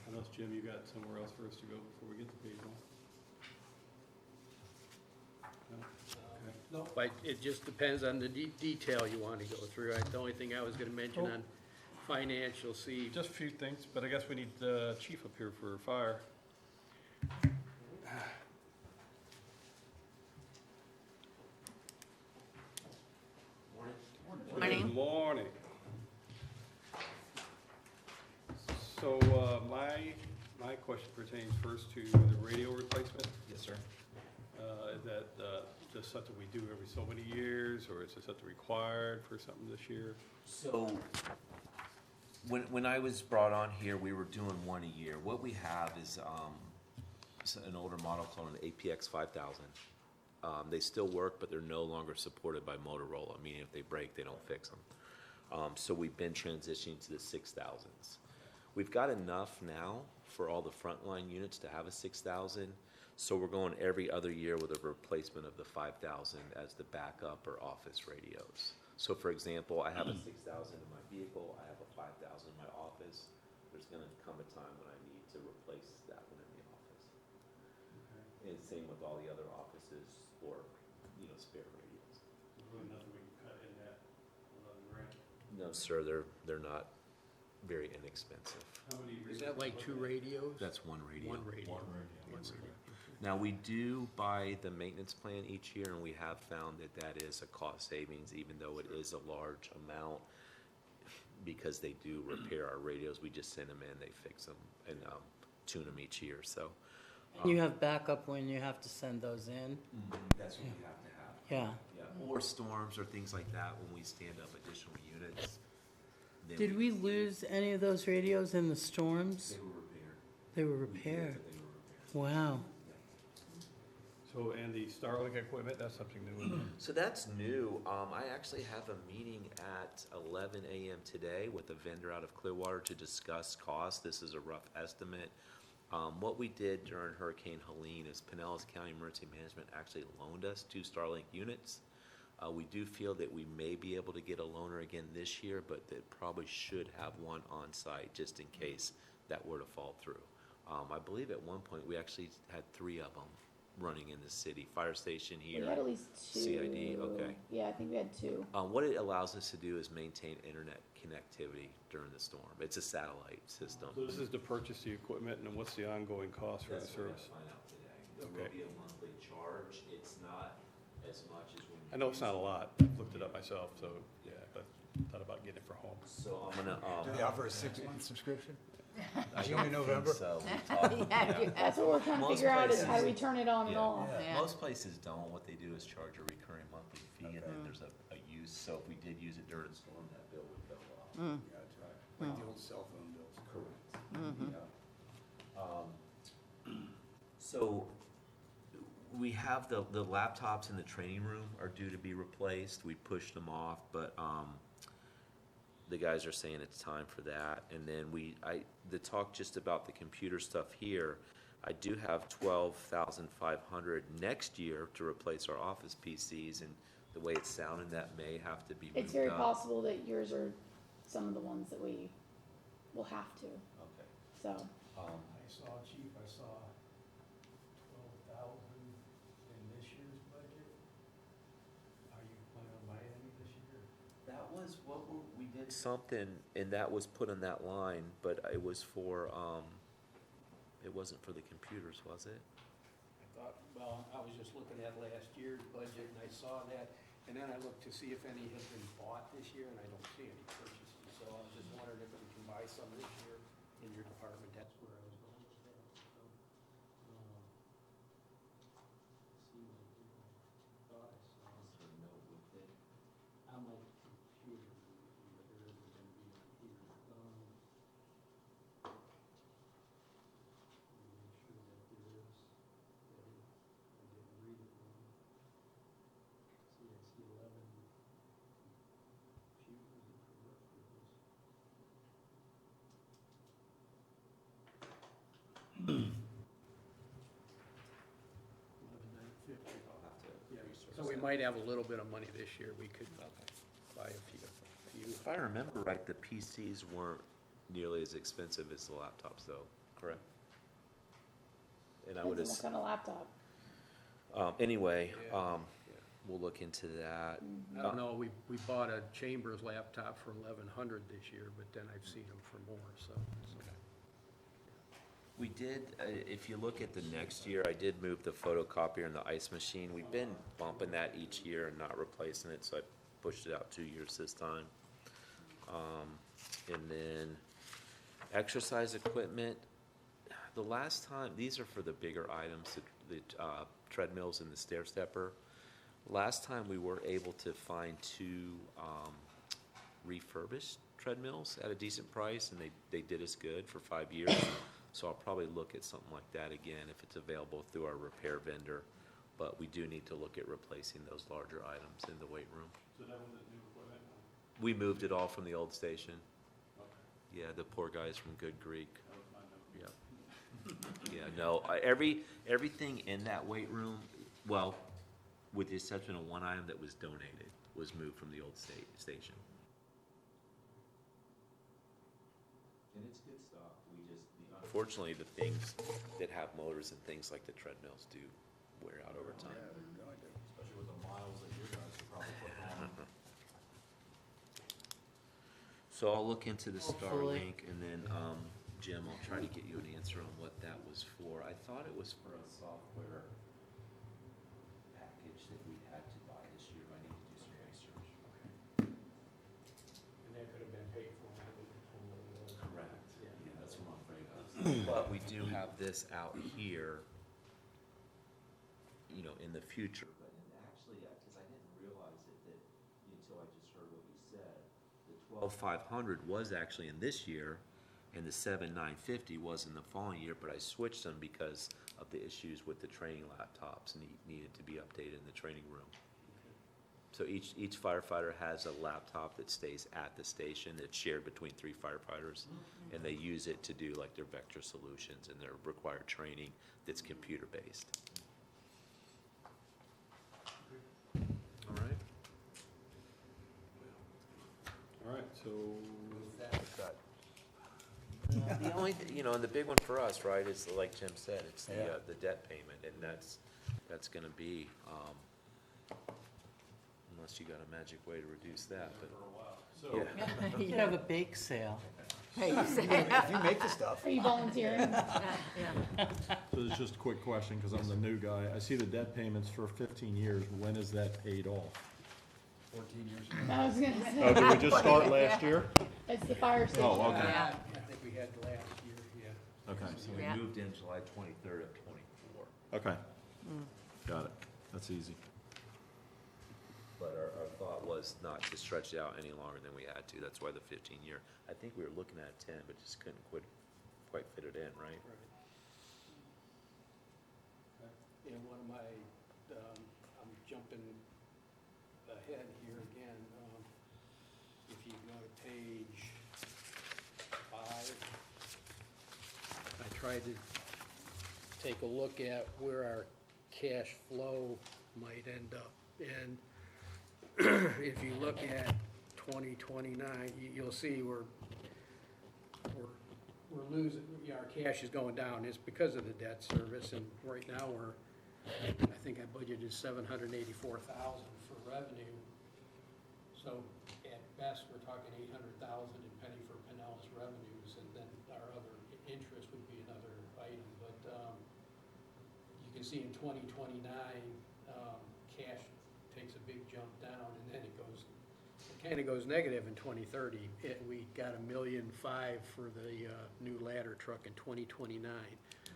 Unless, Jim, you got somewhere else for us to go before we get to page 1? No? Okay. No, but it just depends on the detail you want to go through. The only thing I was going to mention on financial, see, Just a few things, but I guess we need the chief up here for fire. Good morning. So, my question pertains first to the radio replacement. Yes, sir. Is that just something we do every so many years, or is it something required for something this year? So, when I was brought on here, we were doing one a year. What we have is an older model called an APX 5000. They still work, but they're no longer supported by Motorola, meaning if they break, they don't fix them. So we've been transitioning to the 6000s. We've got enough now for all the frontline units to have a 6000, so we're going every other year with a replacement of the 5000 as the backup or office radios. So for example, I have a 6000 in my vehicle, I have a 5000 in my office. There's gonna come a time when I need to replace that one in the office. And same with all the other offices or spare radios. Really nothing we can cut in that 11 grand. No, sir, they're not very inexpensive. How many? Is that like 2 radios? That's one radio. One radio. One radio. One radio. Now, we do buy the maintenance plan each year, and we have found that that is a cost savings, even though it is a large amount, because they do repair our radios. We just send them in, they fix them, and tune them each year, so. You have backup when you have to send those in? That's what we have to have. Yeah. Yeah, or storms or things like that, when we stand up additional units. then Did we lose any of those radios in the storms? They were repaired. They were We did, repaired. but they were repaired. Wow. So, and the Starlink equipment, that's something new, isn't it? So that's new. I actually have a meeting at 11 a.m. today with a vendor out of Clearwater to discuss cost. This is a rough estimate. What we did during Hurricane Helene is Pinellas County Emergency Management actually loaned us 2 Starlink units. We do feel that we may be able to get a loaner again this year, but that probably should have one on site just in case that were to fall through. I believe at one point we actually had 3 of them running in the city, fire station here. We had at least 2. CID, okay. Yeah, I think we had 2. What it allows us to do is maintain internet connectivity during the storm. It's a satellite system. So this is to purchase the equipment, and then what's the ongoing cost for the That's what I service? find out today. There will Okay. be a monthly charge. It's not as much as when you. I know it's not a lot, I've looked it up myself, so, yeah, but thought about getting it for home. So I'm gonna, Do they offer a 6-month subscription? I June don't and think November? so. We talked- Yeah, yeah. That's what we're trying to Most figure out is how do we places- turn it on and Yeah. off. Yeah. Most places don't. What they do is charge a recurring monthly fee, and Okay. then there's a use. So if we did use it during a storm, that bill would go up. Gotcha. Like the old cell phone bills. Correct. Yeah. So we have the laptops in the training room are due to be replaced. We pushed them off, but the guys are saying it's time for that. And then the talk just about the computer stuff here, I do have 12,500 next year to replace our office PCs, and the way it's sounding, that may have to be moved up. It's very possible that yours are some of the ones that we will have to, Okay. so. I saw, Chief, I saw 12,000 in this year's budget. Are you planning on buying any this year? That was we did something, and that was put on that line, but it was for, it wasn't for the computers, was it? I thought, well, I was just looking at last year's budget and I saw that, and then I looked to see if any had been bought this year, and I don't see any purchases. So I was just wondering if we can buy some this year in your department. That's where I was going with that. So, see what you thought I saw. I'm like computer, but there isn't gonna be one here. Make sure that there is. I didn't read it wrong. See, I see 11 computers that could work for this. 11,950. I'll have to Yeah, research so we that. might have a little bit of money this year, we could buy a few. If I remember right, the PCs weren't nearly as expensive as the laptops, though, correct? And I would Depends have, on what kind of laptop. anyway, Yeah. we'll look into that. I don't know, we bought a Chambers laptop for 1,100 this year, but then I've seen them for more, so. We did, if you look at the next year, I did move the photocopier and the ice machine. We've been bumping that each year and not replacing it, so I pushed it out 2 years this time. And then exercise equipment, the last time, these are for the bigger items, the treadmills and the stair stepper. Last time we were able to find 2 refurbished treadmills at a decent price, and they did us good for 5 years. So I'll probably look at something like that again if it's available through our repair vendor. But we do need to look at replacing those larger items in the weight room. So that was new equipment? We moved it all from the old station. Okay. Yeah, the poor guys from Good Greek. That was my number. Yep. Yeah, no, everything in that weight room, well, with the exception of one item that was donated, was moved from the old station. And it's good stuff. Unfortunately, the things that have motors and things like the treadmills do wear out over time. Yeah, they're going to. Especially with the miles that So I'll look into the Hopefully. Starlink, and then, Jim, I'll try to get you an answer on what that was for. I thought it was for a software package that we had to buy this year, but I need to do some research. And that could have been paid for. Correct. Yeah, that's what I'm afraid of. But we do have this out here, you know, in the future. But actually, because I didn't realize it until I just heard what you said, the 12,500 was actually in this year, and the 7,950 was in the following year, but I switched them because of the issues with the training laptops needed to be updated in the training room. So each firefighter has a laptop that stays at the station. It's shared between 3 firefighters, and they use it to do like their vector solutions and their required training that's computer-based. All right. All right, so, The only, and the big one for us, right, is like Jim said, it's the debt payment, and that's gonna be, unless you got a magic way to reduce that, but. so, You could have a bake sale. If you make the stuff. Are you volunteering? So it's just a quick question, because I'm the new guy. I see the debt payments for 15 years. When is that paid off? 14 years. I was gonna Oh, say, did we just start last year? it's the fire station. Oh, okay. I think we had last year, yeah. Okay, So we moved in July 23rd of '24. okay. Got it. That's easy. But our thought was not to stretch it out any longer than we had to. That's why the 15-year. I think we were looking at 10, but just couldn't quite fit it in, right? And one of my, I'm jumping ahead here again. If you go to page 5, I tried to take a look at where our cash flow might end up. And if you look at 2029, you'll see we're losing, our cash is going down. It's because of the debt service, and right now I think I budgeted $784,000 for revenue. So at best, we're talking $800,000 in penny for Pinellas revenues, and then our other interest would be another item. But you can see in 2029, cash takes a big jump down, and then it kind of goes negative in 2030. We got $1.5 million for the new ladder truck in 2029.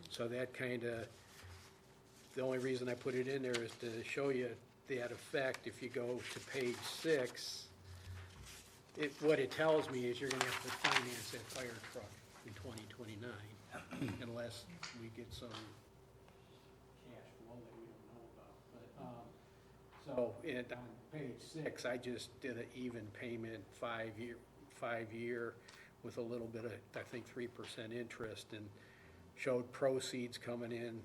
So that kind of, the only reason I put it in there is to show you that effect. If you go to page 6, what it tells me is you're going to have to finance that fire truck in 2029 unless we get some cash flow that we don't know about. But so on page 6, I just did an even payment 5-year with a little bit of, I think, 3% interest, and showed proceeds coming in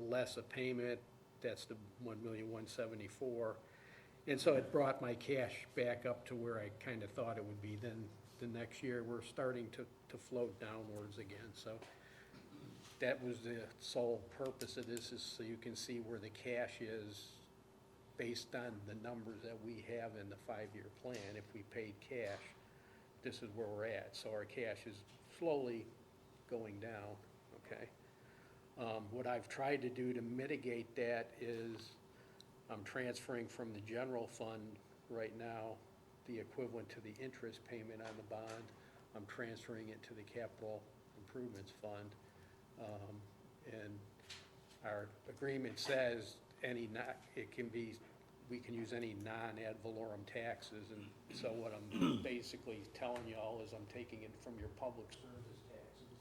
less a payment. That's the $1,174,000. And so it brought my cash back up to where I kind of thought it would be. Then the next year, we're starting to float downwards again. So that was the sole purpose of this, is so you can see where the cash is based on the numbers that we have in the 5-year plan. If we paid cash, this is where we're at. So our cash is slowly going down, okay? What I've tried to do to mitigate that is I'm transferring from the general fund right now the equivalent to the interest payment on the bond. I'm transferring it to the capital improvements fund. And our agreement says we can use any non-ad valorem taxes. And so what I'm basically telling y'all is I'm taking it from your public service taxes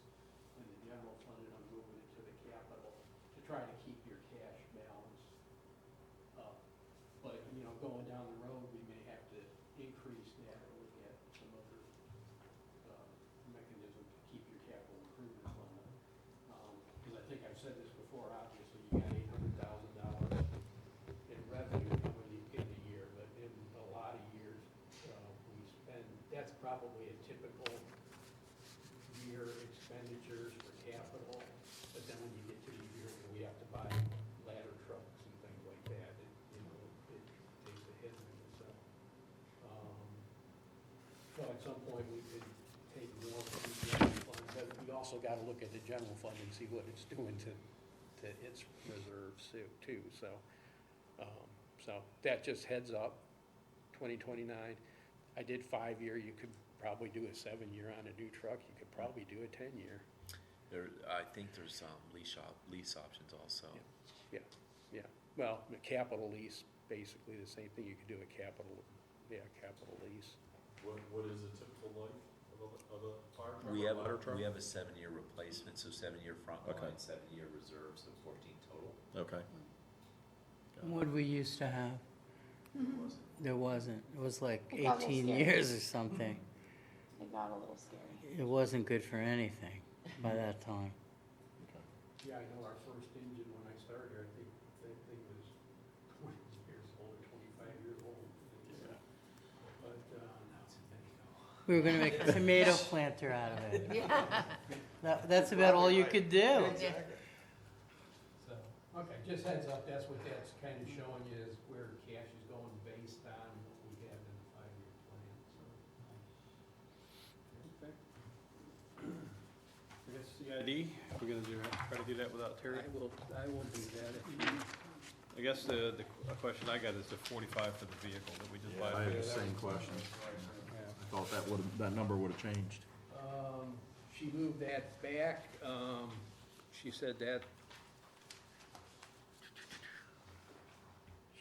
in the general fund, and I'm moving it to the capital to try to keep your cash balance up. But, going down the road, we may have to increase that or look at some other mechanism to keep your capital improvement fund. Because I think I've said this before, obviously, you got $800,000 in revenue coming in a year, but in a lot of years, we spend, that's probably a typical year expenditures for capital. But then when you get to the year where we have to buy ladder trucks and things like that, it takes a hit. So at some point, we could take more from the general fund, but we also gotta look at the general fund and see what it's doing to its reserves too, so. So that just heads up, 2029. I did 5-year, you could probably do a 7-year on a new truck, you could probably do a 10-year. I think there's lease options also. Yeah, well, the capital lease, basically the same thing, you could do a capital lease. What is the typical life of a fire truck? We or have, ladder truck? we have a 7-year replacement, so 7-year front Okay. line, 7-year reserve, so 14 total. Okay. What we used to have, there wasn't. It was like It got a little 18 scary. years or something. It got a little scary. It wasn't good for anything by that time. Yeah, I know our first engine when I started, I think that thing was 20 years old or 25 years old. But now it's a Mexico. We were gonna make a tomato planter out of it. That's about all you could do. So, okay, just heads up, that's what that's kind of showing you is where cash is going based on what we have in the 5-year plan, so. Okay. I guess CID, we're gonna try to do that without Terry? I will do that. I guess the question I got is the 45 for the vehicle that we just bought. I had the same question. I thought that number would've changed. She moved that back, she said that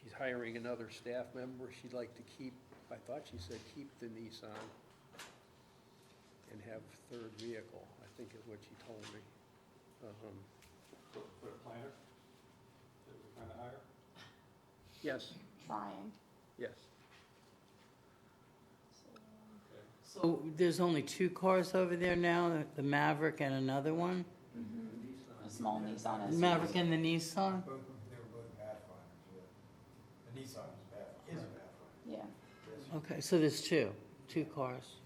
she's hiring another staff member, she'd like to keep, I thought she said keep the Nissan and have third vehicle, I think is what she told me. For a planner? That we're trying to hire? Yes, Trying. yes. So there's only 2 cars over there now, the Maverick and another one? A small Nissan SUV. Maverick and the Nissan? They were both Pathfinders, yeah. The Nissan is a Pathfinder. Yeah. Okay, so there's 2 cars.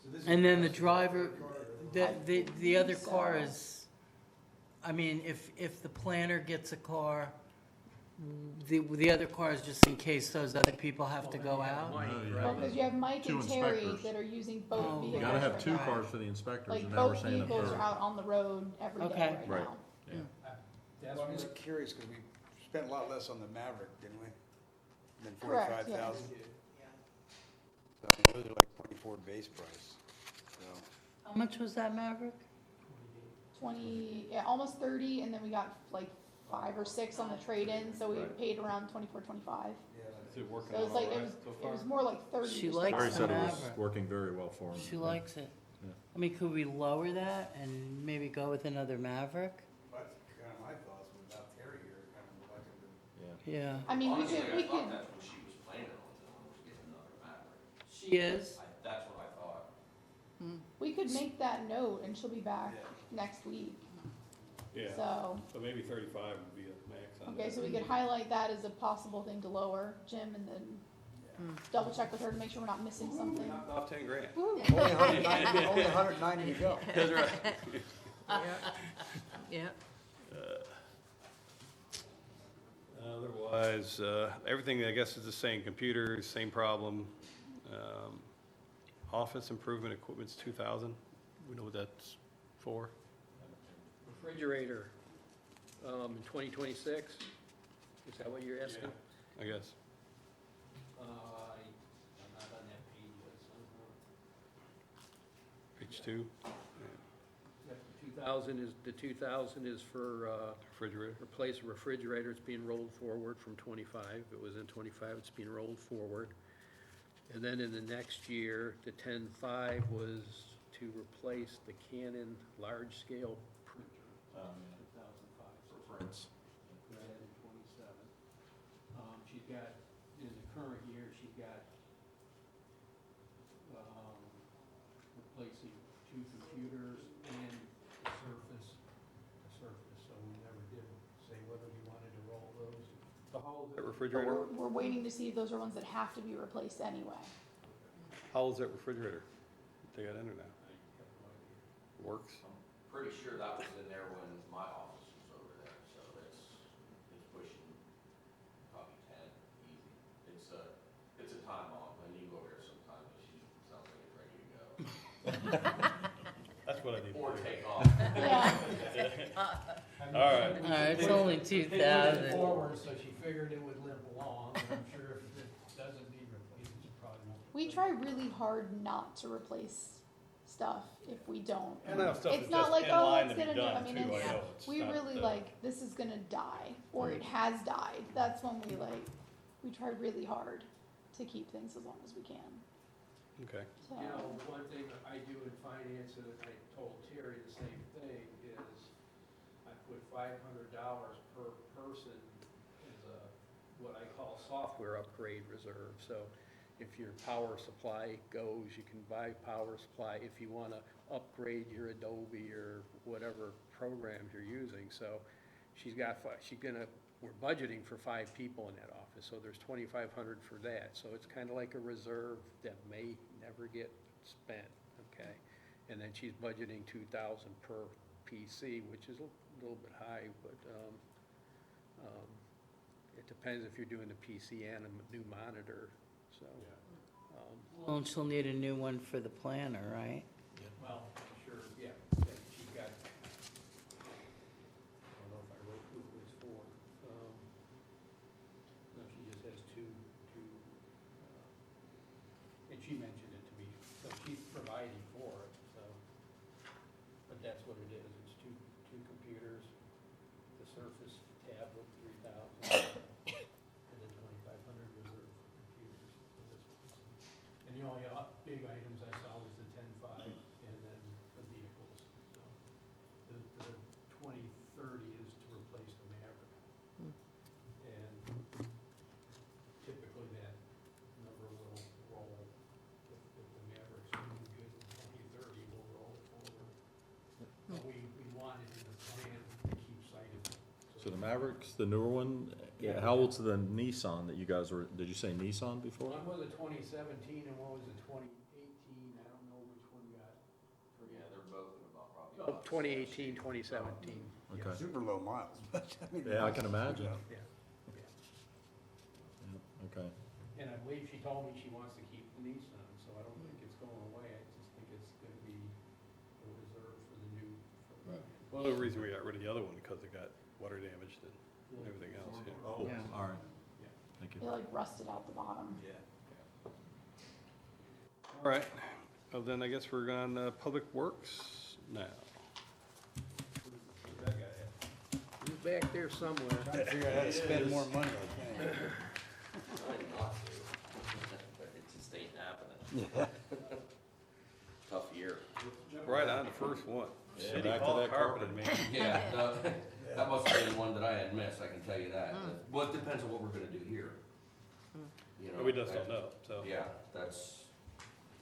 So this is And then the a driver, car. the other car is, I mean, if the planner gets a car, the other car is just in case those other people have to go out? Mike, No, you right? Well, because you have Mike Two and Terry inspectors. that are using Oh, both you vehicles. You gotta have right 2 now. cars for the inspectors, Like and now we're both saying a vehicles third. are out on the road every day Okay. right Right. now. Yeah. That's Well, I'm what, just curious, because we spent a lot less on the Maverick, didn't we? Than Correct, 45,000? yes. So I mean, those are like 24 base price, so. How much was that Maverick? 20, yeah, almost 30, and then we got like 5 or 6 on the trade-in, so we Right. paid around 24, 25. Is it working So it out was all like, right so it far? was more like 30. She just likes Larry about. said it was Maverick. working very well for him. She likes it. Yeah. I mean, could we lower that and maybe go with another Maverick? That's kind of my thoughts without Terry here, kind of like him Yeah. I mean, we Honestly, could, I we thought could, that's what she was planning on, was getting another Maverick. She is? That's what I thought. we could make that note, and she'll be back next week. Yeah, So, so maybe 35 would be a max on that. okay, so we could highlight that as a possible thing to lower, Jim, and then double check with her to make sure we're not missing something. Knocked off 10 grand. Woo. Only 190, only 190 to go. That's right. Yeah. Otherwise, everything, I guess, is the same. Computers, same problem. Office improvement equipment's 2,000. We know what that's for. refrigerator, in 2026, is that what you're asking? I guess. I'm not on that page yet, Page 2, so. The 2,000 is for, refrigerator. replace a refrigerator, it's being rolled forward from 25. It was in 25, it's being rolled forward. And then in the next year, the 10.5 was to replace the Canon large-scale printer. 2005. For prints. That in 27. She's got, in the current year, she's got, replacing 2 computers and a Surface, so we never did say whether we wanted to roll those. So how old is that But refrigerator? we're waiting to see if those are ones that have to be replaced anyway. How old is that refrigerator they got in there now? Works? Pretty sure that was in there when my office was over there, so it's pushing probably 10, easy. It's a time bomb, I need to go over there sometime, but she sounds like take off. Yeah. All right. It's only They moved 2,000. it forward, so she figured it would limp along, and I'm sure if it doesn't need replacement, she probably won't. We try really hard not to replace stuff if we don't. And that stuff It's is not just like, in oh, line it's to be gonna do, I done mean, too, I know. it's, It's we not, really like, this is gonna die, or it has died. That's when we try really hard to keep things as long as we can, Okay. so. You know, one thing I do in finance, and I told Terry the same thing, is I put $500 per person as a, what I call software upgrade reserve. So if your power supply goes, you can buy power supply if you wanna upgrade your Adobe or whatever programs you're using. So we're budgeting for 5 people in that office, so there's 2,500 for that. So it's kind of like a reserve that may never get spent, okay? And then she's budgeting 2,000 per PC, which is a little bit high, but it depends if you're doing the PC and a new monitor, so. Well, and she'll need a new one for the planner, right? Well, sure, yeah, she's got, I don't know if I wrote who it was for. No, she just has two, and she mentioned it to me, so she's providing for it, so. But that's what it is, it's two computers, the Surface tablet, 3,000, and then 2,500 reserve computers for this one. And the only big items I saw was the 10.5 and then the vehicles, so. The 2030 is to replace the Maverick. And typically that number will roll, if the Maverick's doing good in 2030, we'll roll it forward. But we wanted in the plan to keep citing. So the Maverick's the newer one, Yeah. how old's the Nissan that you guys were, did you say Nissan before? One was a 2017 and one was a 2018, I don't know which one got. Yeah, they're both about probably. Oh, 2018, 2017. Okay. Super low miles, but I mean. Yeah, I can imagine. Yeah, yeah. Yeah, okay. And I believe she told me she wants to keep the Nissan, so I don't think it's going away, I just think it's gonna be a reserve for the new. Well, the reason we got rid of the other one, because it got water damaged and everything else, yeah. Oh, Yeah. all right. Thank you. They like rusted out the bottom. All right, well then I guess we're on Public Works now. Where's that guy at? He's back there somewhere. Trying to figure out how to spend more money, I think. Trying not to, but it just ain't happening. Tough year. Right on the first one. Yeah, City back to Hall that carpeting, man. Yeah, no, that must have been one that I had missed, I can tell you that. Well, it depends on what we're gonna do here. You know, We just don't know, so. Yeah, that's,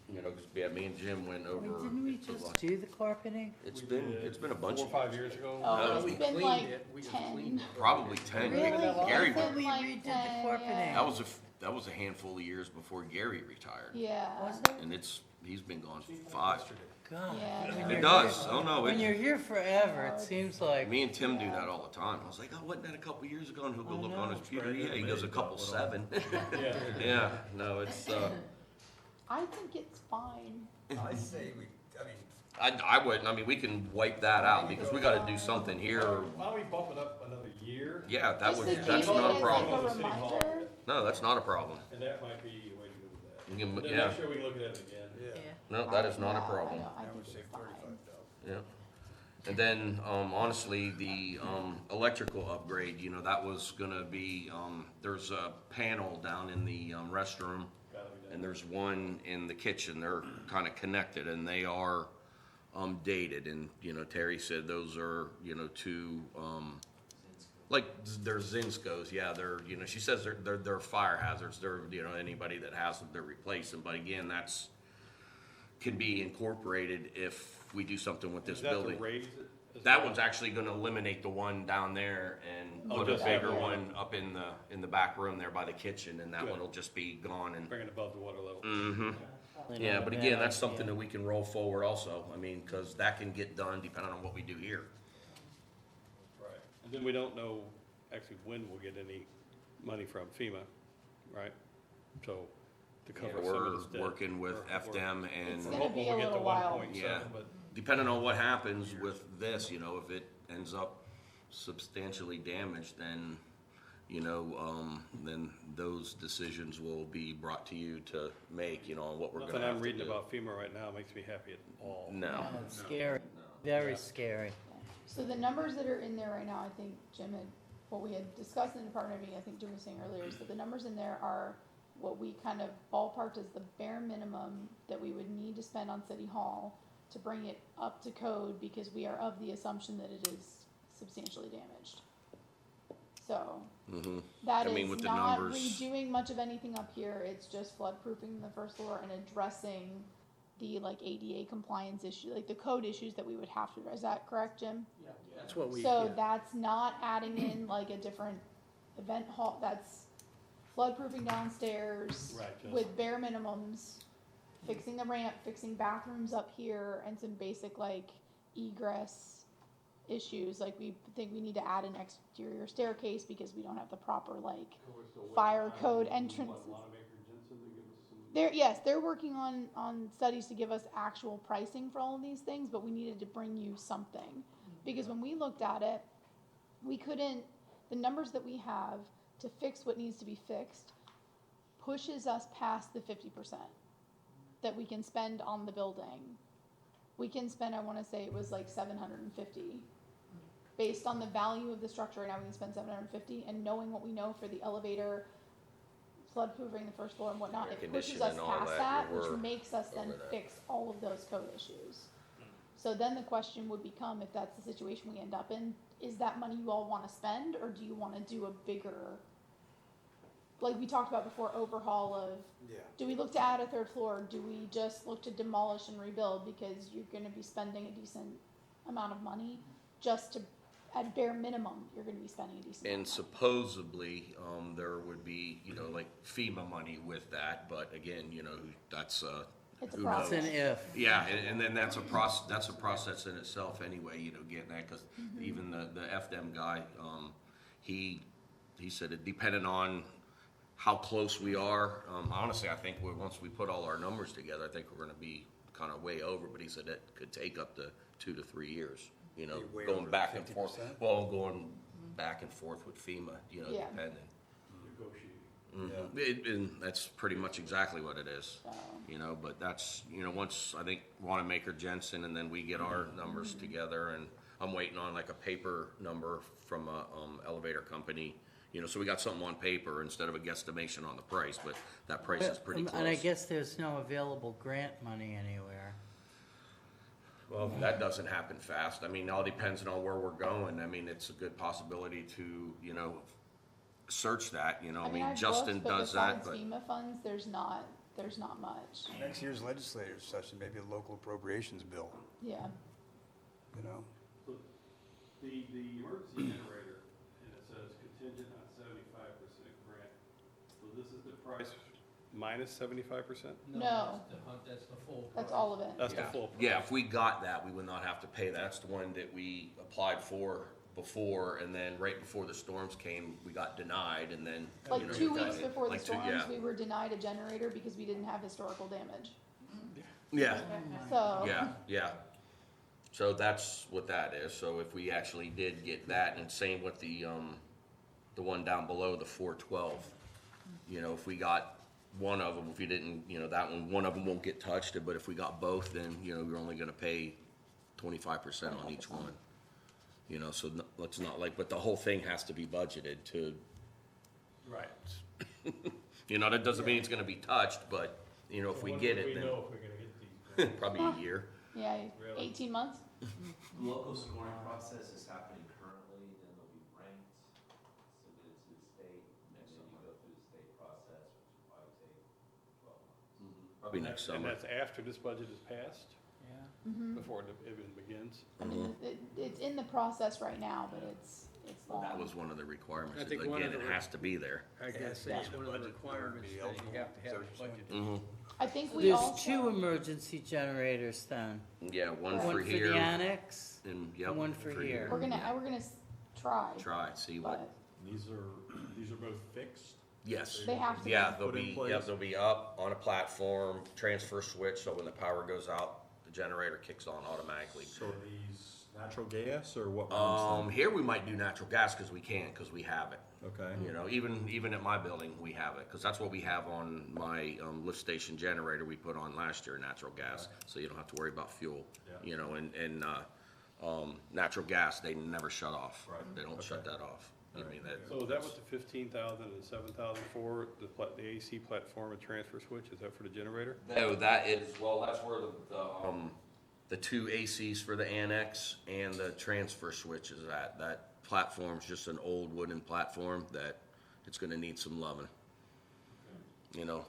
you know, 'cause, yeah, me and Jim went over. Wait, didn't we it was just like- do the carpeting? It's We been, did it's been a bunch 4 or of, 5 years ago. Oh, we it's been cleaned like it. We just 10. cleaned it. probably 10. Really? Gary, I thought we Like redid the 10, carpeting. yeah. that was a handful of years before Gary retired. Yeah, And he's been gone 5. God. Yeah. when It you're does. here- Oh, no, When it- you're here forever, it seems like. Me and Tim do that all the time. I was like, oh, wasn't that a couple years ago? And he'll go I look on know. his computer. Yeah, he goes a couple 7. Yeah. Yeah, no, it's, I think it's fine. I say we, I mean, I wouldn't, I mean, we can wipe that out because we gotta do something here. Why don't we bump it up another year? Yeah, that Just would, to that's keep it not a as problem. like a City Hall. reminder. No, that's not a problem. And that might be a way to go with that. You can- Then yeah. make sure we look at it again. yeah, No, that is not a Yeah, problem. I I would think say it's fine. 35,000. Yeah. And then, honestly, the, electrical upgrade, you know, that was gonna be, there's a panel down in the, restroom. Gotta be done. And there's one in the kitchen. They're kind of connected and they are dated. And, you know, Terry said those are, you know, two, like they're Zinscos. Yeah, they're, you know, she says they're fire hazards. They're, you know, anybody that has them, they're replacing. But again, that's, can be incorporated if we do something with this Is that to building. raise it as That well? one's actually gonna eliminate the one down there and Oh, put a just bigger that one up in the back room there by the kitchen, and that Good. one will just be gone and. Bring it above the water level. Mm-hmm. Probably Yeah, not a but bad again, that's idea. something that we can roll forward also. I mean, cause that can get done depending on what we do here. Right. And then we don't know actually when we'll get any money from FEMA, right? So to cover some of We're this debt. working with FDM It's and, gonna be a little while. yeah, depending on what happens with this, you know, if it ends up substantially damaged, then, you know, then those decisions will be brought to you to make, you know, on what we're gonna Nothing have I'm to reading do. about FEMA right now makes me happy at all. No. Oh, it's scary, very scary. So the numbers that are in there right now, I think Jim had, what we had discussed in the department meeting, I think Jim was saying earlier, is that the numbers in there are what we kind of ballparked as the bare minimum that we would need to spend on City Hall to bring it up to code, because we are of the assumption that it is substantially damaged. So, that I mean, is with the not numbers- redoing much of anything up here, it's just flood-proofing the first floor and addressing the like ADA compliance issue, like the code issues that we would have to address. Is that correct, Jim? That's what we, So yeah. that's not adding in like a different event hall, that's floodproofing downstairs Right, just- with bare minimums, fixing the ramp, fixing bathrooms up here, and some basic like egress issues. Like we think we need to add an exterior staircase because we don't have the proper like fire code entrances. They're working on studies to give us actual pricing for all of these things, but we needed to bring you something. Because when we looked at it, we couldn't, the numbers that we have to fix what needs to be fixed pushes us past the 50% that we can spend on the building. We can spend, I wanna say it was like 750. Based on the value of the structure right now, we can spend 750, and knowing what we know for the elevator, flood-proofing the first floor and whatnot, it pushes us Condition and all past that, that, which we're makes us then over that. fix all of those code issues. So then the question would become, if that's the situation we end up in, is that money you all wanna spend, or do you wanna do a bigger, like we talked about before, overhaul of, Yeah. do we look to add a third floor, or do we just look to demolish and rebuild, because you're gonna be spending a decent amount of money, just to, at bare minimum, you're gonna be spending a decent And amount of money. supposedly, there would be, you know, like FEMA money with that, but again, you know, that's, It's a who knows? It's an if. Yeah, and then that's a process in itself anyway, you know, getting that, cause even the FDM guy, he said it depended on how close we are. Honestly, I think once we put all our numbers together, I think we're gonna be kinda way over, but he said it could take up to 2 to 3 years, you know, Be way going over back and forth. 50%? Well, going back and forth with FEMA, you know, Yeah. depending. Negotiating. And that's pretty much exactly what it is. So, You know, but that's, you know, once I think Wanamaker Jensen and then we get our numbers together, and I'm waiting on like a paper number from a, elevator company, you know, so we got something on paper instead of a guesstimation on the price, but that price is pretty close. And I guess there's no available grant money anywhere. Well, that doesn't happen fast. I mean, it all depends on where we're going. I mean, it's a good possibility to, you know, search that, you know, I mean, I've Justin looked, but does that, besides but. FEMA funds, the's not much, Next year's legislative session, maybe a local appropriations bill, yeah. you know? The emergency generator, and it says contingent on 75% grant. So this is the price minus 75%? No. That's the full. That's all of it. That's the Yeah. full price. Yeah, if we got that, we would not have to pay that. That's the one that we applied for before, and then right before the storms came, we got denied, and then. you Like know, 2 we got weeks it. before the Like two- storms, yeah. we were denied a generator because we didn't have historical damage. Yeah, So. yeah. So that's what that is. So if we actually did get that, and same with the one down below, the 412. You know, if we got one of them, if you didn't, you know, that one of them won't get touched, but if we got both, then, you know, we're only gonna pay 25% on each one. You know, so let's not like, but the whole thing has to be budgeted to, Right. you know, that doesn't mean it's gonna be touched, but, you know, if we get it, We then know if we're gonna get these grants. probably a year. Yeah, Really? 18 months? Local scoring process is happening currently, then they'll be ranked, submitted to the state, and then you go through the state process, which will probably take 12 months. Probably next And summer. that's after this budget is passed, Yeah. before it even begins? I mean, it's in the process right now, but it's long. That was one of the requirements. I think one Again, of it the- has to be there. I guess Yeah. that's one of the requirements that you have to have a budget. I think we There's also. 2 emergency generators then. Yeah, one One for for here. the annex, And, yep. and one for here. We're gonna try. Try, see what, But These are both fixed? Yes. They have to. Yeah, be. they'll Put in be, place. yeah, they'll be up on a platform, transfer switch, so when the power goes out, the generator kicks on automatically. So are these natural gas or what? runs them? Here we might do natural gas because we can, because we have it. Okay. You know, even at my building, we have it, because that's what we have on my lift station generator we put on last year, natural gas, so you don't have to worry about fuel. Yeah. You know, and natural gas, they never shut off. Right. They don't shut Okay. that off. I mean, that. So is that what the 15,000 and 7,000 for, the AC platform and transfer switch, is that for the generator? No, that is, well, that's where the two ACs for the annex and the transfer switch is at. That platform's just an old wooden platform that it's gonna need some loving. You know,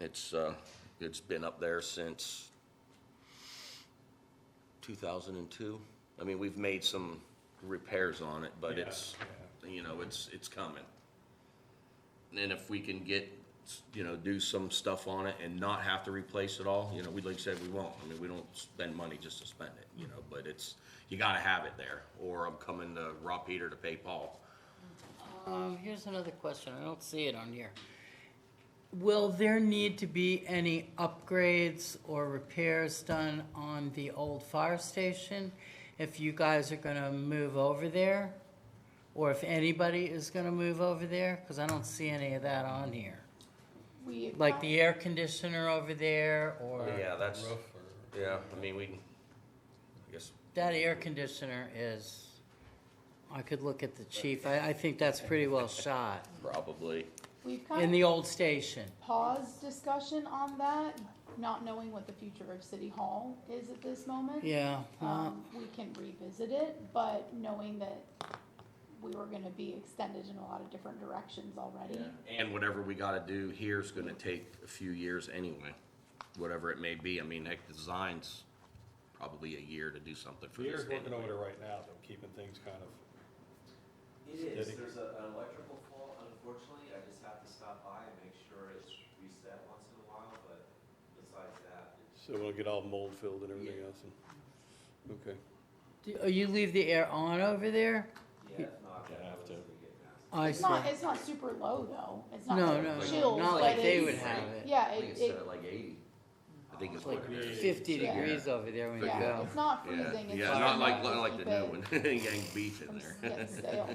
it's been up there since 2002. I mean, we've made some repairs on it, but it's, you know, it's coming. And if we can get, you know, do some stuff on it and not have to replace it all, you know, like I said, we won't. I mean, we don't spend money just to spend it, you know, but you gotta have it there, or I'm coming to Raw Peter to pay Paul. Here's another question, I don't see it on here. Will there need to be any upgrades or repairs done on the old fire station if you guys are gonna move over there? Or if anybody is gonna move over there? Because I don't see any of that on here. We Like the air conditioner over there, or Yeah, that's, yeah, I mean, I guess, that air conditioner is, I could look at the chief, I think that's pretty well shot. probably. we've kind In of the old station. paused discussion on that, not knowing what the future of City Hall is at this moment. Yeah, We can revisit it, but knowing that we were gonna be extended in a lot of different directions already. And whatever we gotta do here is gonna take a few years anyway, whatever it may be. I mean, heck, the design's probably a year to do something for this Pierre's working anyway. over there right now, though, keeping things kind of, It is, Steady. there's an electrical fault, unfortunately, I just have to stop by and make sure it's reset once in a while, but besides that, it's. so we'll get all mold filled and everything else. Okay. you leave the air on over there? Yeah, if not, You have to. it's gonna get nasty. I see. It's not super low though, it's not No, like no, chills, not but like they it's- would have it. Yeah, I think it's it, set at like 80. I think it's It's like what it is. 50 Yeah. degrees over there when you yeah, go. it's not Yeah, freezing, it's yeah, just not enough to like the keep new it one. Yang beef in from there. getting stale.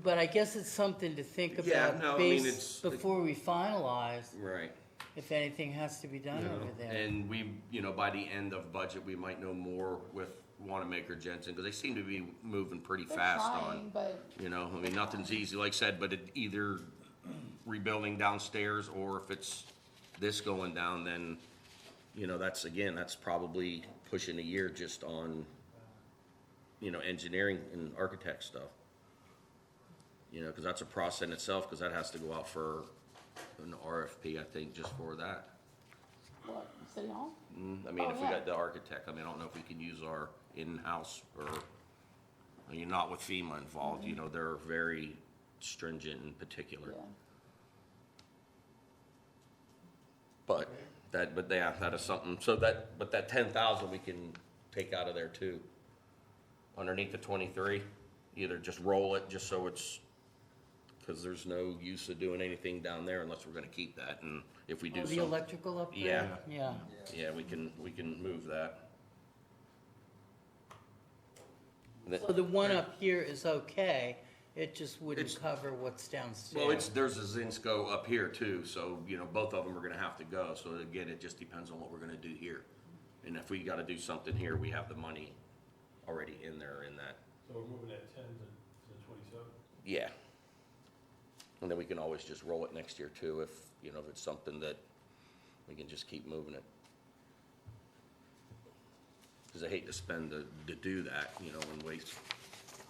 But I guess it's something to think Yeah, about no, I mean, based, it's- before we finalize, Right. if anything has to be done over there. And we, you know, by the end of budget, we might know more with Wanamaker Jensen, because they seem to be moving pretty They're fast trying, on, but you know, I mean, nothing's easy, like I said, but it either rebuilding downstairs, or if it's this going down, then, you know, that's probably pushing a year just on, you know, engineering and architect stuff. You know, because that's a process in itself, because that has to go out for an RFP, I think, just for that. what, City Hall? I mean, Oh, if we yeah. got the architect, I mean, I don't know if we can use our in-house, or, I mean, not with FEMA involved, you know, they're very stringent and particular. Yeah. But that is something, but that 10,000 we can take out of there too. Underneath the 23, either just roll it, just so it's, because there's no use of doing anything down there unless we're gonna keep that, and if we do Oh, the something, electrical upgrade? Yeah. Yeah. yeah, we can move that. So the one up here is okay, it just wouldn't cover what's downstairs. Well, there's a Zinsco up here too, so, you know, both of them are gonna have to go, so again, it just depends on what we're gonna do here. And if we gotta do something here, we have the money already in there in that, So we're moving that 10 to 27? yeah. And then we can always just roll it next year too, if, you know, if it's something that we can just keep moving it. Cause I hate to spend to do that, you know, and waste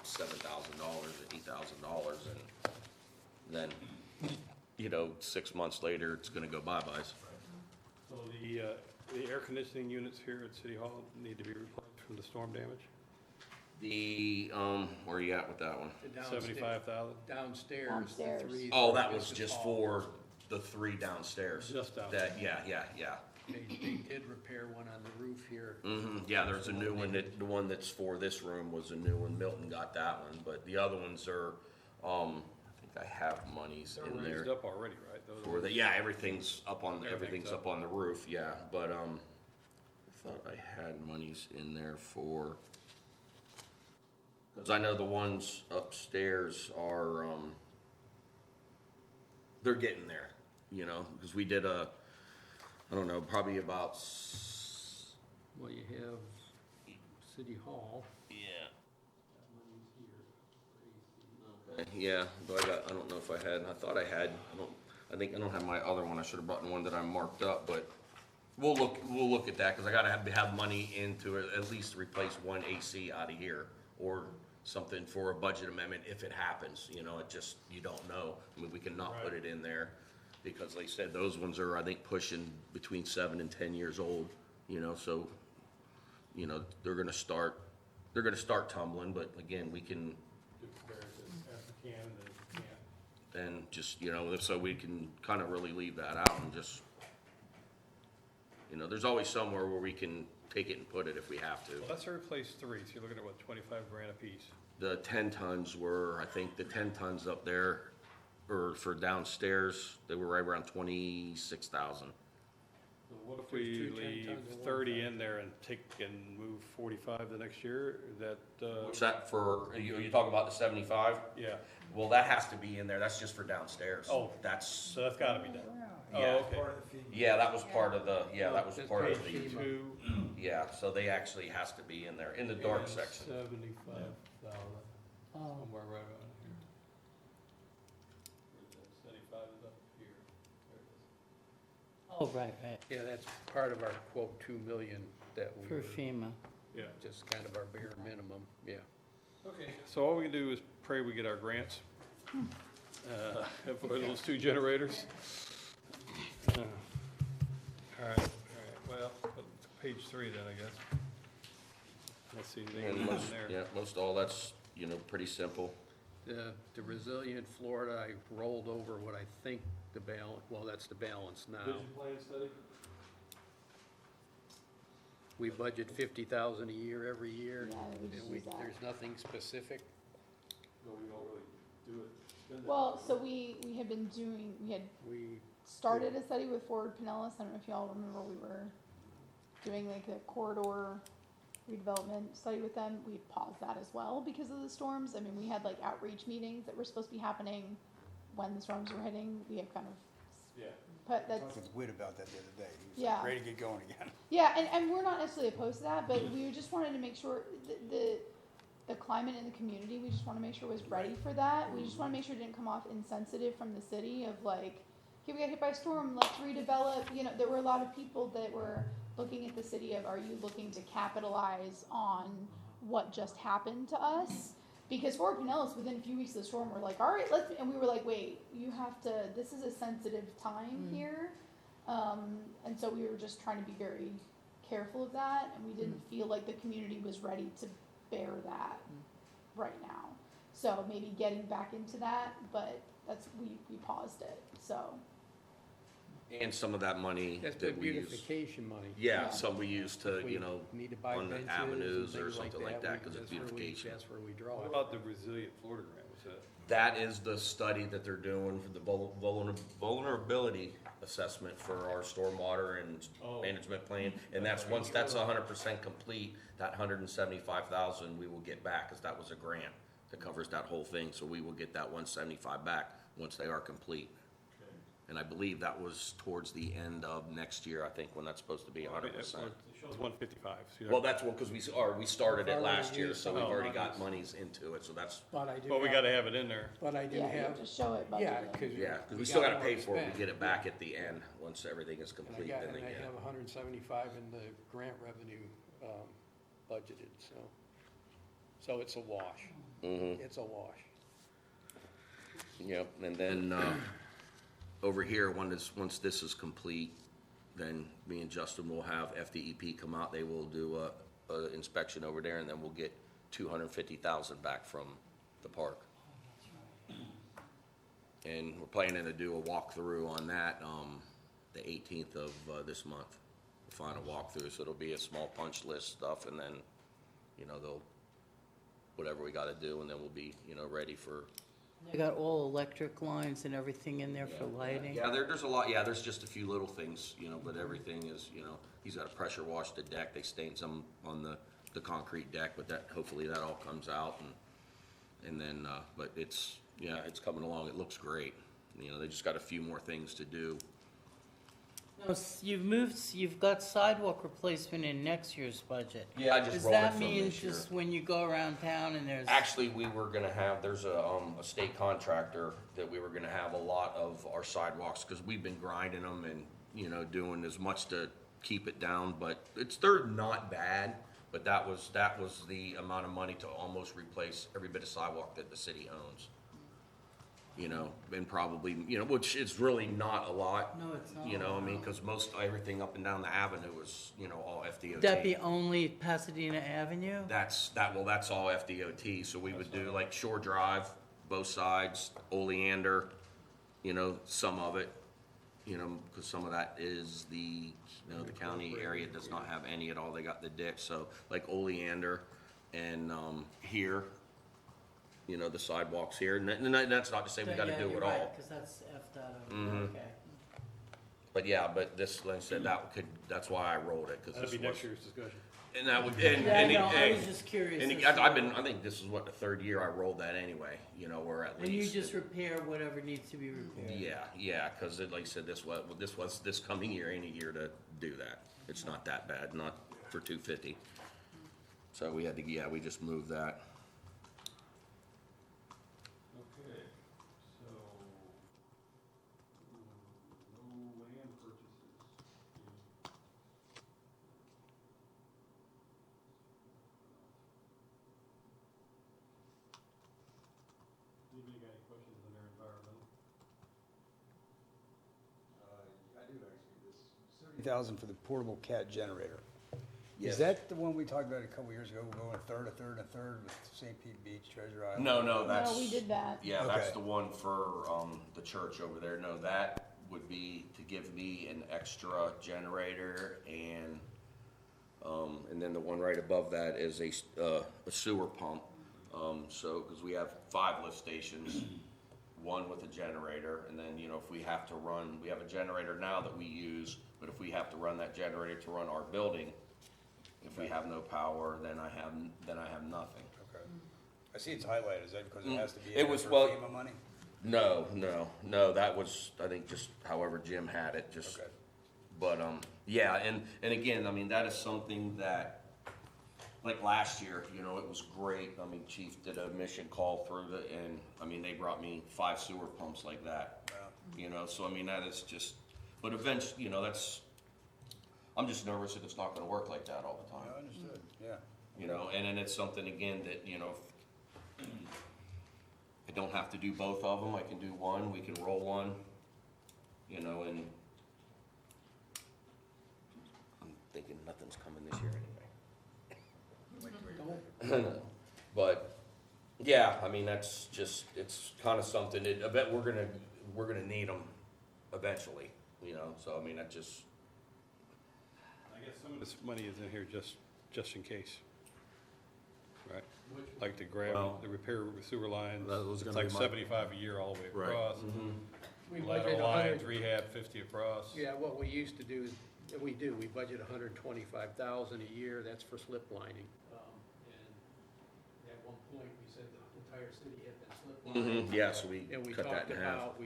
$7,000 or $8,000, and then, you know, 6 months later, it's gonna go bye-byes. So the air conditioning units here at City Hall need to be replaced from the storm damage? Where are you at with that one? The downstairs- 75,000? Downstairs, Downstairs. the three. Oh, that was just for the 3 downstairs. Just downstairs. That, yeah. They did repair one on the roof here. Yeah, there's a new one the one that's for this room was a new one. Milton got that one, but the other ones are, I think I have monies They're in there. raised up already, right? Those For are- the, yeah, everything's up on, Everything's everything's up. up on the roof, yeah, but, I thought I had monies in there for, cause I know the ones upstairs are, they're getting there, you know, cause we did a, I don't know, probably about, Well, you have City Hall. yeah. That money's here. Yeah, but I don't know if I had, I thought I had, I think I don't have my other one, I should have brought one that I marked up, but we'll look at that, cause I gotta have money into it, at least replace one AC out of here, or something for a budget amendment if it happens, you know, it just, you don't know. I mean, we can not put it in there, because like I said, those ones are, I think, pushing between 7 and 10 years old, you know, so, you know, they're gonna start tumbling, but again, we can, Do comparisons as we can, and then if we can't. and just, you know, so we can kind of really leave that out and just, you know, there's always somewhere where we can take it and put it if we have to. Well, let's replace 3, so you're looking at what, 25 grand a piece? The 10 tons were, I think the 10 tons up there, or for downstairs, they were right around 26,000. So what if we There's two 10 leave tons and 30 in there and move 45 the next year? Is that, What's that for, you talking about the 75? yeah, Well, that has to be in there, that's just for downstairs. Oh. That's, so that's gotta be done. Yeah. Oh, okay. yeah, that was part of the, that was That's part of page the, 2, yeah, so they actually has to be in there, in the dark section. 75,000, Oh, somewhere right around here. Where's that? 75 is up here. There it is. oh, right, right, Yeah, that's part of our quote 2 million that we for were, FEMA. Yeah. just kind of our bare minimum, yeah. Okay, so all we can do is pray we get our grants for those 2 generators. All right, well, page 3 then, I guess. Let's see, anything And in most, there. yeah, most all that's, you know, pretty simple. The Resilient Florida, I rolled over what I think the balance, well, that's the balance now. Vision plan study? We budget 50,000 a year every year. Yeah, we just use that. There's nothing specific. No, we don't really do it. spend it. Well, so we had been doing, we had We, started a study with Forward Pinellas. I don't know if y'all remember, we were doing like a corridor redevelopment study with them. We paused that as well because of the storms. I mean, we had like outreach meetings that were supposed to be happening when the storms were hitting. We have kind of Yeah. put I that's, talked with Whit about that the other day. He was Yeah. like, ready to get going again. yeah, and we're not necessarily opposed to that, but we just wanted to make sure the climate in the community, we just want to make sure was ready for that. We just want to make sure it didn't come off insensitive from the city of like, okay, we got hit by a storm, let's redevelop. You know, there were a lot of people that were looking at the city of, are you looking to capitalize on what just happened to us? Because Fort Pinellas, within a few weeks of the storm, were like, all right, let's, and we were like, wait, you have to, this is a sensitive time here. And so we were just trying to be very careful of that, and we didn't feel like the community was ready to bear that right now. So maybe getting back into that, but that's, we paused it, so. And some of that money that's the that we use, beautification money. yeah, Yeah. some we use to, If we you know, need to buy on the benches avenues and or things something like that, we- 'cause it's that's where we- beautification. That's where we draw What it. about the Resilient Florida grant, what's that? that is the study that they're doing for the vulnerability assessment for our stormwater and Oh. management plan. And that's, once that's 100% complete, that 175,000 we will get back, because that was a grant that covers that whole thing. So we will get that 175 back once they are complete. Okay. And I believe that was towards the end of next year, I think, when that's supposed to be 100%. It shows 155. so Well, that's one, because we started it last year, so we've some already got monies. monies into it, so that's, But I do But we have- gotta have it in there. But I do Yeah, you have have, to show it yeah, budgeted. because. yeah, because we still got gotta pay more for it, spent. we get it back at the end, once everything is And I complete, got, then and they I get it. have 175 in the grant revenue, budgeted, so it's a wash. Mhm. It's a wash. Yep, and then, over here, once this is complete, then me and Justin will have FDEP come out, they will do a inspection over there, and then we'll get 250,000 back from the park. And we're planning to do a walkthrough on that, the 18th of, this month, the final walkthrough, so it'll be a small punch list stuff, and then, you know, they'll, whatever we gotta do, and then we'll be, you know, ready for They got all electric lines and everything in there for lighting? Yeah, there's a lot, there's just a few little things, but everything is, he's got to pressure wash the deck. They stained some on the concrete deck, but hopefully that all comes out and then, but it's coming along. It looks great. They just got a few more things to do. No, you've got sidewalk replacement in next year's budget. Yeah, I just Does rolled it that from mean this year. just when you go around town and there's? Actually, we were gonna have, there's a state contractor that we were gonna have a lot of our sidewalks, cause we've been grinding them and, doing as much to keep it down, but they're not bad, but that was the amount of money to almost replace every bit of sidewalk that the city owns. And probably, which is really not a lot. No, it's not. Cause everything up and down the avenue is, all FDOT. Would that be only Pasadena Avenue? That's all FDOT, so we would do like Shore Drive, both sides, Oleander, some of it, because some of that is the county area does not have any at all, they got the ditch, so like Oleander and, here, the sidewalks here, and that's not to say we gotta do it all. Because that's F'd out of, Mhm. okay. But this, like I said, that's why I rolled it, cause That'd this be was. next year's discussion. And that would, Yeah, I know, I was just curious. And as I to- think this is what, the third year I rolled that anyway, or at least. And you just repair whatever needs to be repaired? Yeah, cause like I said, this was this coming year, any year to do that. It's not that bad, not for $250. So we had to, we just moved that. Okay, so, no land purchases. Anybody got any questions on their environmental? I do actually, this 30,000 for the portable cat generator. Yes. Is that the one we talked about a couple years ago, going a third with St. Pete Beach, Treasure Island? No, that's. No, we did that. Yeah, that's Okay. the one for, the church over there. No, that would be to give me an extra generator and then the one right above that is a sewer pump. Cause we have 5 lift stations, one with a generator, and then, if we have to run, we have a generator now that we use, but if we have to run that generator to run our building, if we have no power, then I have nothing. Okay. I see it's highlighted, is that because it has to be It in there was- for well- FEMA money? No, that was, I think, just however Jim had it, just. Okay. But, yeah, and again, I mean, that is something that, like last year, it was great. I mean, Chief did a mission call through and, I mean, they brought me 5 sewer pumps like that. Wow. So I mean, that is just, but eventually, I'm just nervous that it's not gonna work like that all the Yeah, time. understood, yeah. And then it's something again that, I don't have to do both of them, I can do one, we can roll one, and I'm thinking nothing's coming this year anyway. But, yeah, I mean, that's just, it's kinda something, I bet we're gonna need them eventually, so I mean, that just, I guess some of this money is in here just in case. Right? Like the the repair sewer lines, That was it's gonna like be my- 75 a year all the way Right. across. We budget Lateral lines, 100 rehab 50 across. Yeah, what we used to do, we budget 125,000 a year, that's for slip lining. And at one point, we said the entire city had been slip lined. yeah, so we And we cut that talked in half.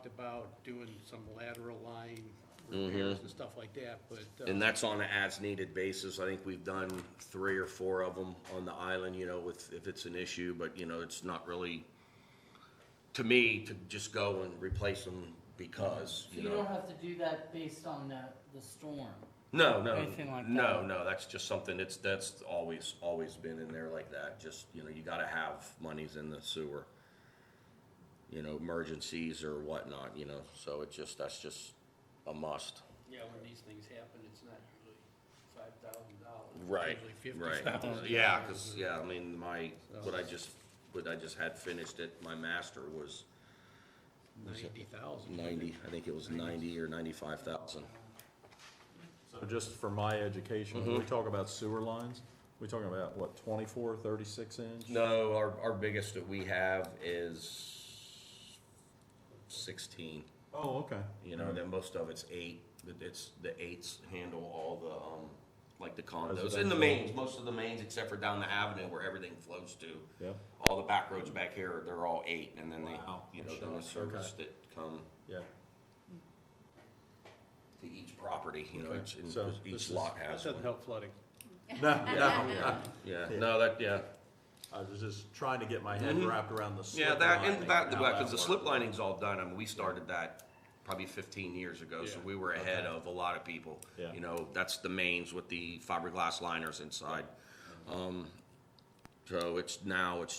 about, doing some lateral line repairs and stuff like that, but. And that's on an as-needed basis. I think we've done 3 or 4 of them on the island, if it's an issue, but, it's not really, to me, to just go and replace them because, So you don't have to do that based on the storm? No, anything like no, that's just something, that's always been in there like that. Just, you gotta have monies in the sewer, emergencies or whatnot, so that's just a must. Yeah, when these things happen, it's not usually $5,000. Right, Usually right. $50,000. Yeah, because, I mean, what I just had finished at my master was 90,000. 90, I think it was 90 or 95,000. So just for my education, when we talk about sewer lines, we talking about, what, 24, 36 inch? No, our biggest that we have is 16. Oh, okay. You know, then most of it's 8, but it's, the 8s handle all the, like the condos. And Residential. the mains, most of the mains, except for down the avenue where everything flows to. Yeah. All the back roads back here, they're all 8, and then Wow. they, you know, then the service that come Yeah. to each property, you know, Okay. it's, So each this is- lot That has doesn't one. help flooding. No, no. Yeah, no, that, yeah. I was just trying to get my head Mhm. wrapped around the slip Yeah, that, lining and that, how because the works. slip lining's all done, I mean, we started that probably 15 years ago, so Yeah. we were ahead of a lot of people. Yeah. You know, that's the mains with the fiberglass liners inside. So it's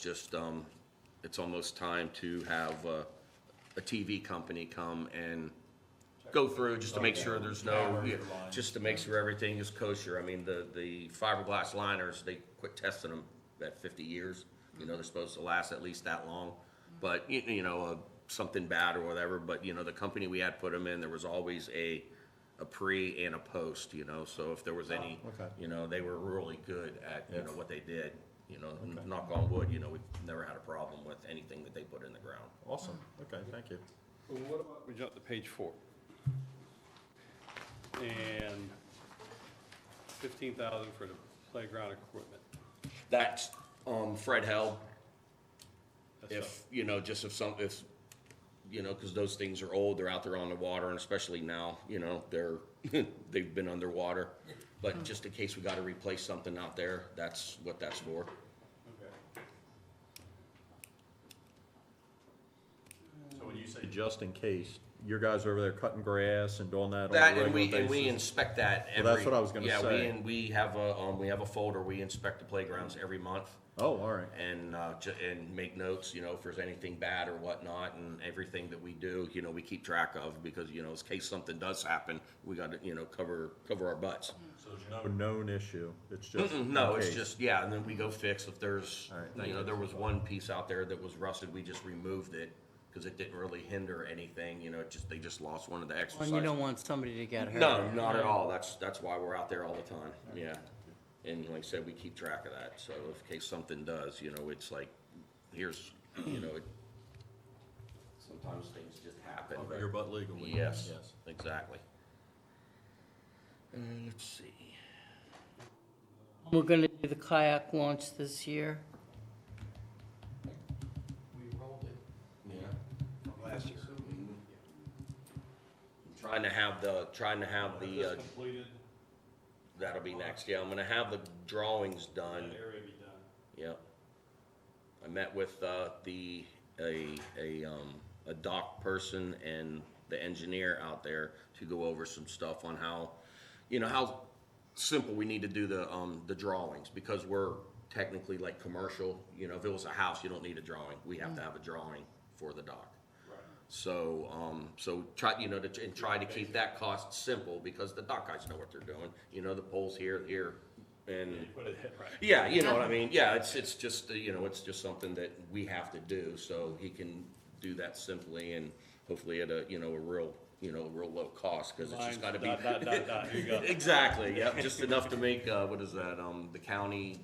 just, it's almost time to have, a TV company come and go through just to make sure there's no, Camera yeah, lines. just to make sure everything is kosher. I mean, the fiberglass liners, they quit testing them at 50 years. You know, they're supposed to last at least that long. But, you know, something bad or whatever, but, you know, the company we had put them in, there was always a pre and a post, you know, so if there was any, okay. you know, they were really good at, you Yeah. know, what they did. You know, knock on wood, you know, we've never had a problem with anything that they put in the ground. Awesome. Okay, thank you. Well, what about, we jump to page 4. And 15,000 for the playground equipment. That's, Fred held, That's if, you know, just if, you know, cause those things are old, they're out there on the water, and especially now, you know, they've been underwater. But just in case we gotta replace something out there, that's what that's for. Okay. So when you say just in case, your guys are over there cutting grass and doing that on a That, regular and we basis? inspect that Well, every. that's what I was gonna yeah, say. we have a folder, we inspect the playgrounds every month. Oh, all right. And, and make notes, you know, if there's anything bad or whatnot, and everything that we do, you know, we keep track of, because, you know, in case something does happen, we gotta, you know, cover our butts. So there's no known issue, it's just. No, in it's case. just, yeah, and then we go fix if there's, All right, thank you know, you. there was one piece out there that was rusted, we just removed it, because it didn't really hinder anything, you know, they just lost one of the And exercise. you don't want somebody to get hurt. No, not at all. That's why we're out there all the time. Yeah. And like I said, we keep track of that. So if in case something does, you know, it's like, here's, you know, sometimes things just happen. Cover but- your butt legally. Yes, Yes. exactly. Let's see. We're gonna do the kayak launch this year. We rolled it. Yeah. Last year. Trying to have the, Completed, that'll be next. Yeah, I'm gonna have the drawings done. area be done. Yep. I met with a dock person and the engineer out there to go over some stuff on how, you know, how simple we need to do the drawings, because we're technically like commercial. You know, if it was a house, you don't need a drawing. We have to have a drawing for the dock. Right. So, try, you know, and try to keep that cost simple, because the dock guys know what they're doing. You know, the poles here, and. Put it right. Yeah, you know what I mean? Yeah, it's just, you know, it's just something that we have to do, so he can do that simply and hopefully at a, you know, a real low cost, because it's just gotta be. Here you go. Exactly, yep, just enough to make, what is that, the county,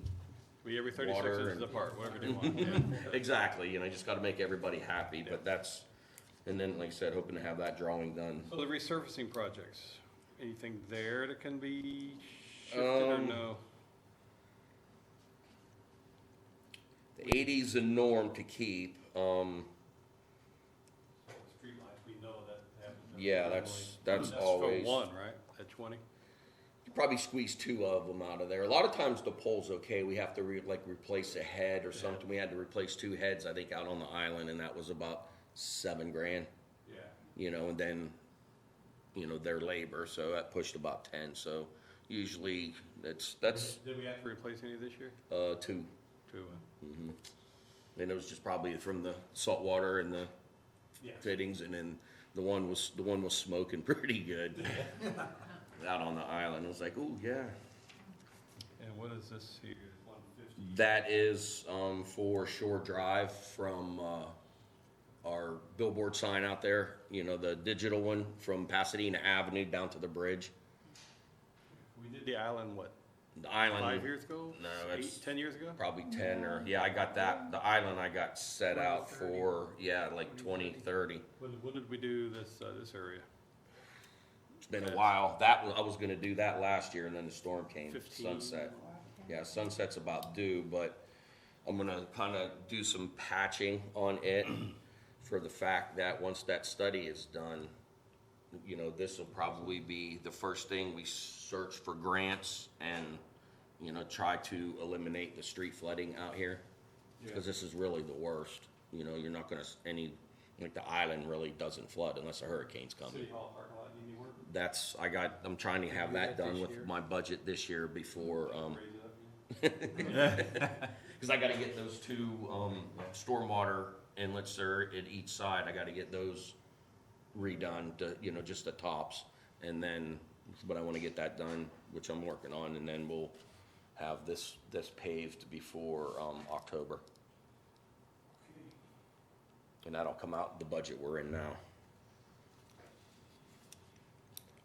Be every 36 Water inches and- apart, whatever they want. Yeah. exactly, you know, just gotta make everybody happy, but that's, and then, like I said, hoping to have that drawing done. So the resurfacing projects, anything there that can be shifted or no? The 80's a norm to keep, Streetlights, we know that happens. yeah, that's always. for one, right, at 20? You probably squeeze 2 of them out of there. A lot of times the pole's okay. We have to replace a head or something. We had to replace 2 heads, I think, out on the island, and that was about $7,000. Yeah. You know, and then, you know, their labor, so that pushed about 10. So usually that's Did we have to replace any this year? 2. 2. And it was just probably from the salt water and the Yeah. fittings, and then the one was smoking pretty good out on the island. It was like, oh yeah. And what is this here? 150? That is for Shore Drive from our billboard sign out there, you know, the digital one from Pasadena Avenue down to the bridge. We did the island, what, The island. 5 years ago? No, 8, it's 10 years ago? probably 10 or, yeah, I got that, the island I got set out for, yeah, like 2030. When did we do this, this area? It's been a while. That was, I was gonna do that last year and then the storm came, 15. sunset. Yeah, sunset's about due, but I'm gonna kinda do some patching on it for the fact that once that study is done, you know, this will probably be the first thing we search for grants and, you know, try to eliminate the street flooding out here. Because this is really the worst. You know, you're not gonna, like the island really doesn't flood unless a hurricane's coming. City Hall parking lot, need any work? That's, I'm trying to have that done with my budget this year before, Raise it up? because I gotta get those two, stormwater inlets there at each side, I gotta get those redone to, you know, just the tops. And then, but I wanna get that done, which I'm working on, and then we'll have this paved before, October. And that'll come out the budget we're in now.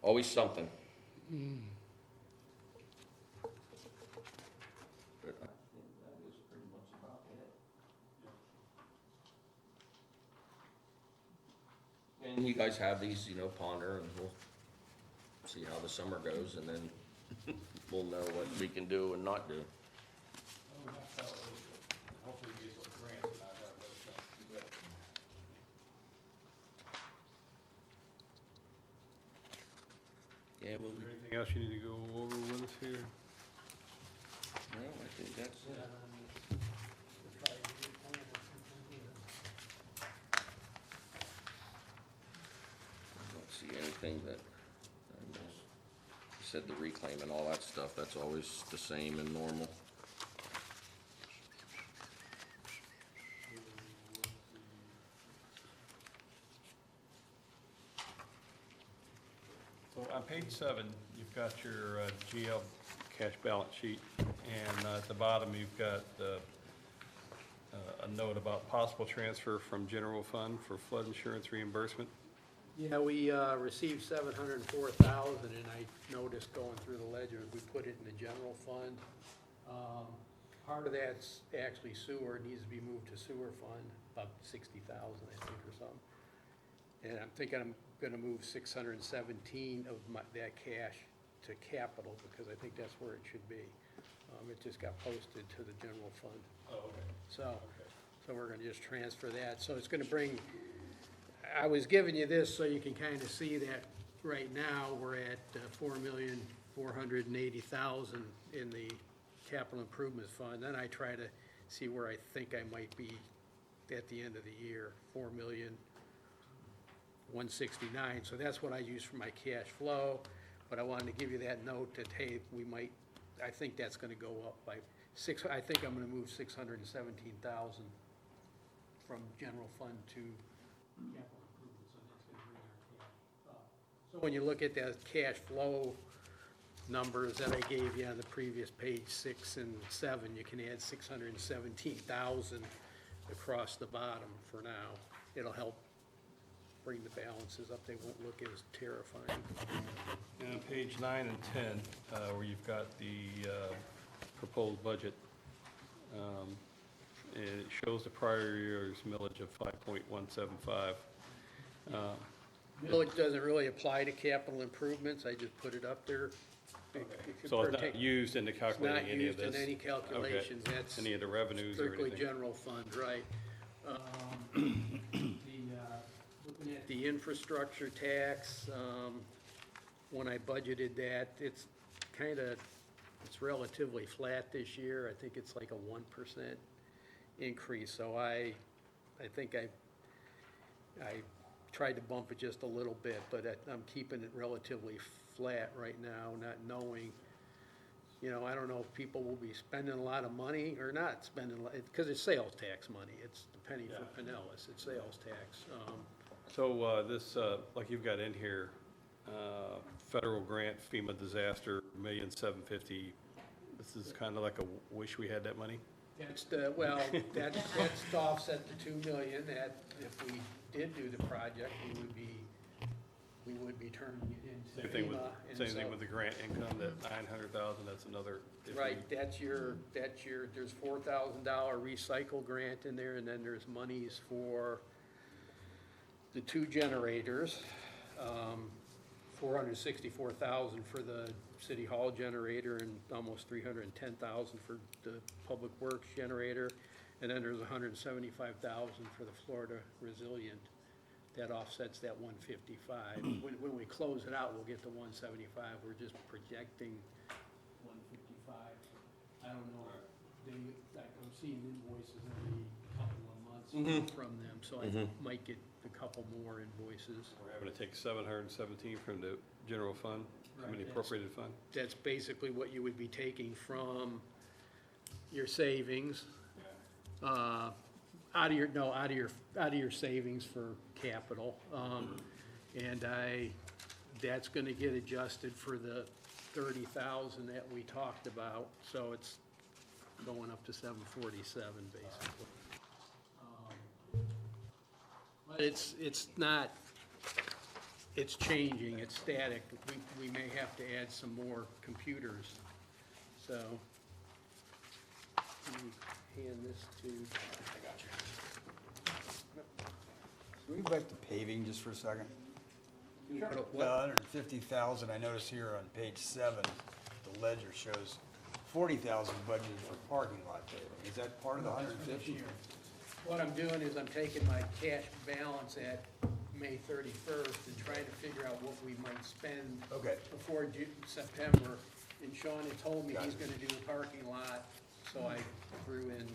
Always something. But I think that is pretty much about it. And you guys have these, you know, ponder, and we'll see how the summer goes, and then we'll know what we can do and not do. Hopefully we get some grants and not have those things. Yeah, well, Is there anything else you need to go over with us here? no, I think that's it. I don't see anything that, I missed. Said the reclaim and all that stuff, that's always the same and normal. So on page 7, you've got your GL cash balance sheet, and at the bottom, you've got a note about possible transfer from general fund for flood insurance reimbursement. Yeah, we received 704,000, and I noticed going through the ledger, we put it in the general fund. Part of that's actually sewer, needs to be moved to sewer fund, about 60,000, I think, or something. And I'm thinking I'm gonna move 617 of that cash to capital, because I think that's where it should be. It just got posted to the general fund. Oh, okay. So we're gonna just transfer that. So it's gonna bring, I was giving you this so you can kind of see that right now, we're at $4,480,000 in the capital improvement fund. Then I try to see where I think I might be at the end of the year, $4,169,000. So that's what I use for my cash flow. But I wanted to give you that note that, hey, I think that's gonna go up by I think I'm gonna move 617,000 from general fund to capital improvement, so that's gonna bring our cash up. So when you look at the cash flow numbers that I gave you on the previous page 6 and 7, you can add 617,000 across the bottom for now. It'll help bring the balances up, they won't look as terrifying. And on page 9 and 10, where you've got the proposed budget, and it shows the prior year's millage of 5.175. Millage doesn't really apply to capital improvements, I just put it up there. So it's not used in the It's calculating not any of used this? in any calculations, Okay. that's Any of the revenues or strictly anything? general fund, right. Looking at the infrastructure tax, when I budgeted that, it's relatively flat this year. I think it's like a 1% increase, so I think I tried to bump it just a little bit, but I'm keeping it relatively flat right now, not knowing, you know, I don't know if people will be spending a lot of money or not spending, because it's sales tax money. It's the penny for Pinellas, it's sales tax. So this, like you've got in here, federal grant FEMA disaster, $1,750,000. This is kind of like a wish we had that money? That's that's to offset the 2 million, that if we did do the project, we would be we would be turning it into Same thing with, FEMA. and same thing so- with the grant income, that 900,000, that's another. if we- Right, that's your, there's $4,000 recycle grant in there, and then there's monies for the 2 generators, 464,000 for the city hall generator and almost 310,000 for the public works generator. And then there's 175,000 for the Florida Resilient. That offsets that 155. When we close it out, we'll get the 175. We're just projecting 155. I don't know, I'm seeing invoices every couple of months from them, so I might get a couple more invoices. We're having to take 717 from the general fund, I mean, Right. appropriated fund. That's basically what you would be taking from your savings, out of your savings for capital. And that's gonna get adjusted for the 30,000 that we talked about, so it's going up to 747 basically. But it's not, it's changing, it's static. We may have to add some more computers, so. Let me hand this to. I got you. Can we go back to paving just for a second? Sure. The 150,000, I noticed here on page 7, the ledger shows 40,000 budgeted for parking lot paving. Is that part of the 150? What I'm doing is I'm taking my cash balance at May 31st and trying to figure out what we might spend Okay. before September. And Sean had told me he's Gotcha. gonna do a parking lot, so I threw in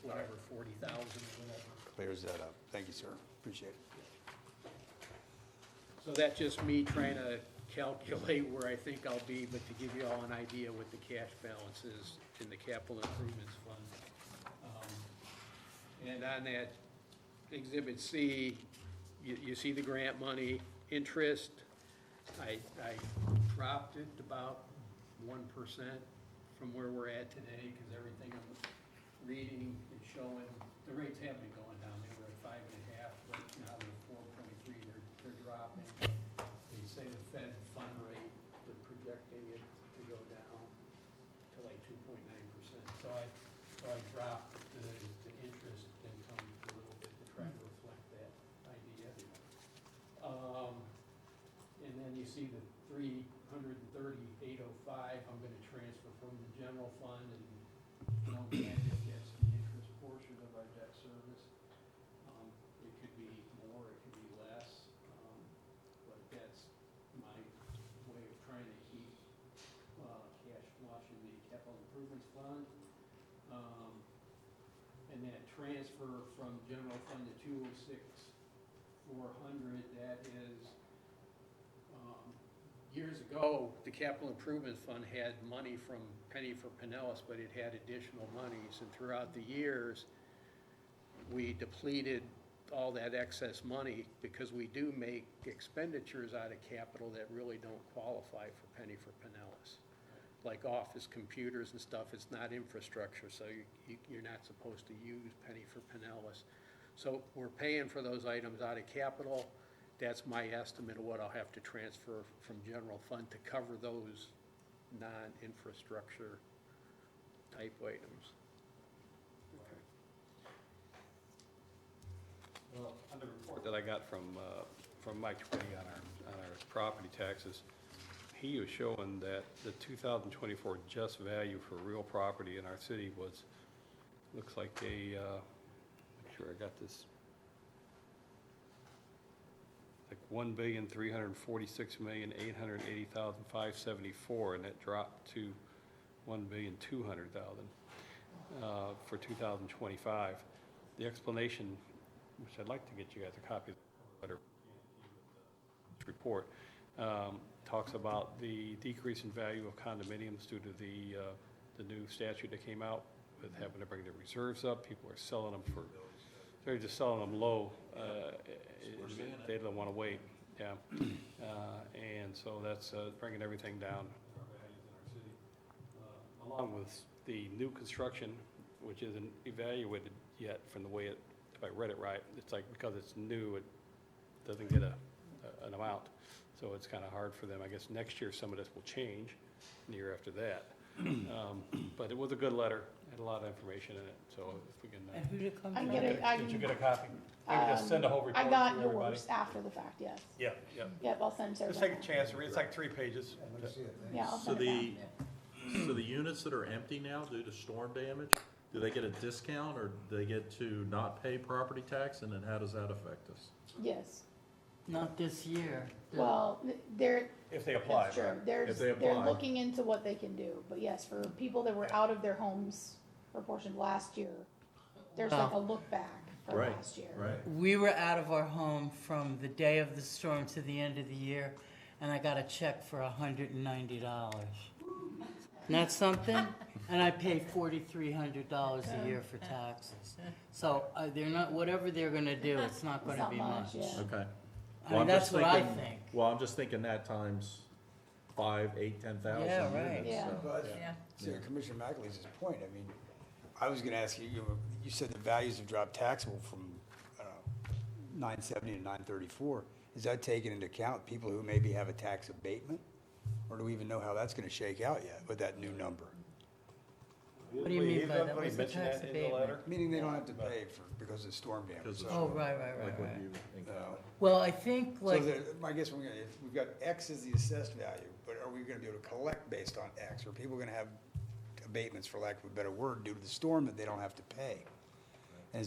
whatever, 40,000 or whatever. Clears that up. Thank you, sir. Appreciate it. So that's just me trying to calculate where I think I'll be, but to give you all an idea what the cash balance is in the capital improvements fund. And on that Exhibit C, you see the grant money, interest. I dropped it about 1% from where we're at today, because everything I'm reading is showing, the rates have been going down. They were at 5.5, but now they're 4.3, they're dropping. They say the Fed fund rate, they're projecting it to go down to like 2.9%. So I dropped the interest income a little bit to try to reflect that idea. And then you see the 330,805, I'm gonna transfer from the general fund, and don't grant it gets the interest portion of our debt service. It could be more, it could be less, but that's my way of trying to keep, cash flush in the capital improvements fund. And that transfer from general fund to 206,400, that is, years ago, the capital improvement fund had money from Penny for Pinellas, but it had additional monies, and throughout the years, we depleted all that excess money because we do make expenditures out of capital that really don't qualify for Penny for Pinellas. Like office computers and stuff, it's not infrastructure, so you're not supposed to use Penny for Pinellas. So we're paying for those items out of capital. That's my estimate of what I'll have to transfer from general fund to cover those non-infrastructure type items. Well, on the report that I got from Mike Twitty on our property taxes, he was showing that the 2024 just value for real property in our city was, looks like make sure I got this, like $1,346,880,574, and that dropped to $1,200,000 for 2025. The explanation, which I'd like to get you guys a copy of the letter, report, talks about the decrease in value of condominiums due to the new statute that came out with having to bring their reserves up. People are selling them for, they're just selling them low. They don't want to wait, yeah. And so that's bringing everything down, along with the new construction, which isn't evaluated yet from the way it, if I read it right, it's like because it's new, it doesn't get an amount. So it's kind of hard for them. I guess next year, some of this will change, the year after that. But it was a good letter, had a lot of information in it, so if we can. And who did it come I from? get it, I Did you can, get a copy? Maybe just send a whole report I to got everybody. yours after the fact, yes. Yeah, yeah. Yep, I'll send it to Just take everyone. a chance to read, it's like 3 pages. Yeah, I'll So send it down. so the units that are empty now due to storm damage, do they get a discount or do they get to not pay property tax? And then how does that affect us? Yes, Not this year. well, they're, If they apply, that's true, right? they're, If they they're apply. looking into what they can do, but yes, for people that were out of their homes for a portion of last year, there's like a look back from Right, last year. right. We were out of our home from the day of the storm to the end of the year, and I got a check for $190. Not something? And I pay $4,300 a year for taxes. So they're not, whatever they're gonna do, it's not It's gonna not be much, much. yeah. Okay. I Well, mean, I'm that's just what I thinking- think. Well, I'm just thinking that times 5, 8, 10,000 Yeah, right. units, Yeah. so, But, yeah. to Commissioner McAleese' point, I mean, I was gonna ask you, you said the values have dropped taxable from, I don't know, 970 to 934. Is that taking into account people who maybe have a tax abatement? Or do we even know how that's gonna shake out yet with that new number? What do you mean by that? Somebody What's the mentioned tax that in the abatement? letter? Meaning they don't have to pay because of storm damage. Because of Oh, So- right, like what right. you encountered. Well, I think So like, I guess if we've got X as the assessed value, but are we gonna be able to collect based on X? Or are people gonna have abatements, for lack of a better word, due to the storm that they don't have to pay? And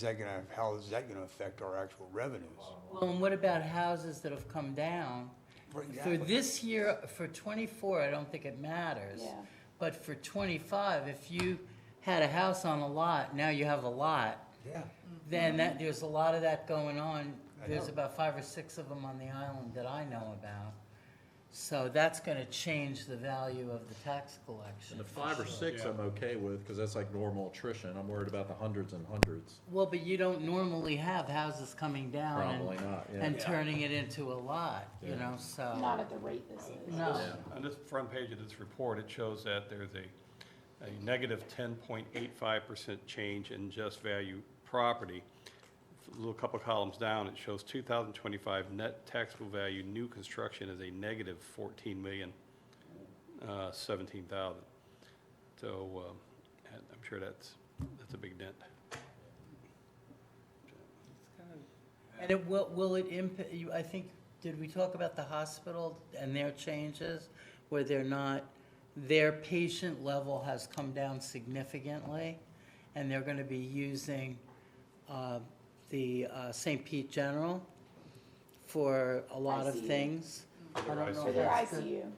how is that gonna affect our actual revenues? well, and what about houses that have come down? For Exactly. this year, for '24, I don't think it matters. Yeah. But for '25, if you had a house on a lot, now you have a lot, Yeah. then there's a lot of that going on. I There's know. about 5 or 6 of them on the island that I know about. So that's gonna change the value of the tax collection. And the 5 or for sure. 6 I'm okay with, because that's like normal attrition. I'm worried about the hundreds and hundreds. Well, but you don't normally have houses coming down Probably not, yeah. and turning it into a lot, you Yeah. know, so. Not at the rate this is. No. On this front page of this report, it shows that there's a negative 10.85% change in just value property. A little couple columns down, it shows 2025 net taxable value, new construction is a negative 14,017,000. So I'm sure that's a big dent. And it will it impact, I think, did we talk about the hospital and their changes? Where their patient level has come down significantly, and they're gonna be using the St. Pete General for a lot of ICU. things. I don't know For if their that's good. ICU,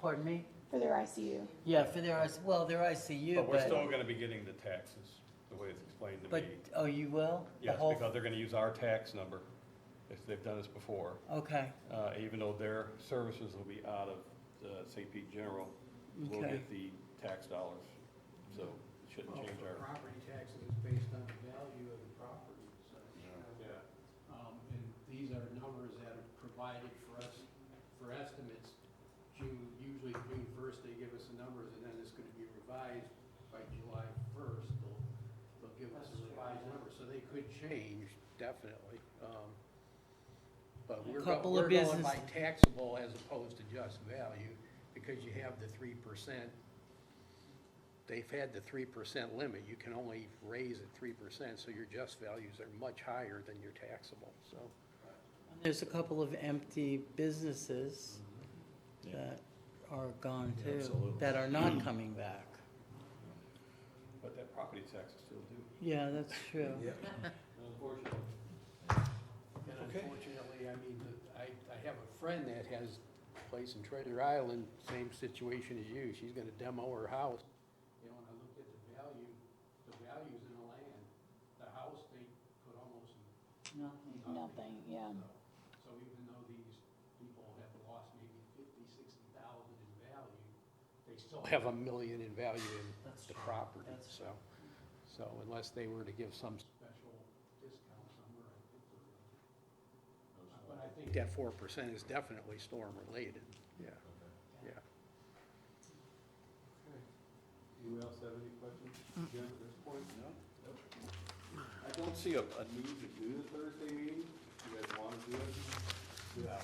Pardon me? for their ICU. Yeah, for their ICU, But we're but, still gonna be getting the taxes, the way it's explained to but, me. oh, you will? The Yes, whole- because they're gonna use our tax number, if they've done this before. Okay, Even though their services will be out of St. Pete General, we'll Okay. get the tax dollars, so it shouldn't Well, change for our. property taxes, it's based on the value of the property, so. Yeah. And these are numbers that are provided for us, for estimates. Usually June first, they give us the numbers, and then it's gonna be revised by July first. They'll give us a revised number, so they could change, definitely. But we're Couple of we're going by business- taxable as opposed to just value, because you have the 3%. They've had the 3% limit, you can only raise it 3%, so your just values are much higher than your taxable, so. there's a couple of empty businesses Yeah. that are gone Yeah, too, absolutely. that are not coming back. But that property tax is still due. Yeah, that's true. Unfortunately. And unfortunately, I mean, I have a friend that has a place in Treasure Island, same situation as you. She's gonna demo her house. You know, and I looked at the values in the land. The house, they put almost Nothing, yeah. So even though these people have lost maybe 50,000-60,000 in value, they still have $1 million in value in That's the true. property, That's so. So unless they were to give some special discount somewhere, I think but I think that 4% is definitely storm related, yeah, yeah. Anyone else have any questions, Jim, at this point? No? I don't see a need to do the Thursday meeting. You guys want to do it?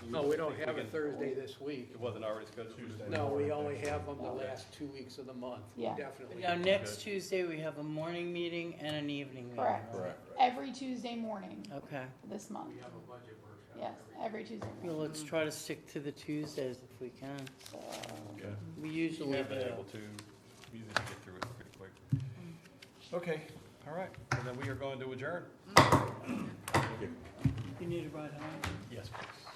No, we don't have a Thursday this week. It wasn't already scheduled? No, we only have them the last 2 weeks of the month. We Yeah. definitely. Now, next Tuesday, we have a morning meeting and an evening meeting. Correct. Correct. Every Tuesday morning Okay. this month. We have a budget workshop. Yes, every Tuesday Well, morning. let's try to stick to the Tuesdays if we can. Okay. We We usually have been do. able to, usually get through it pretty quick. Okay, all right, and then we are going to adjourn. You need to write on. Yes, please.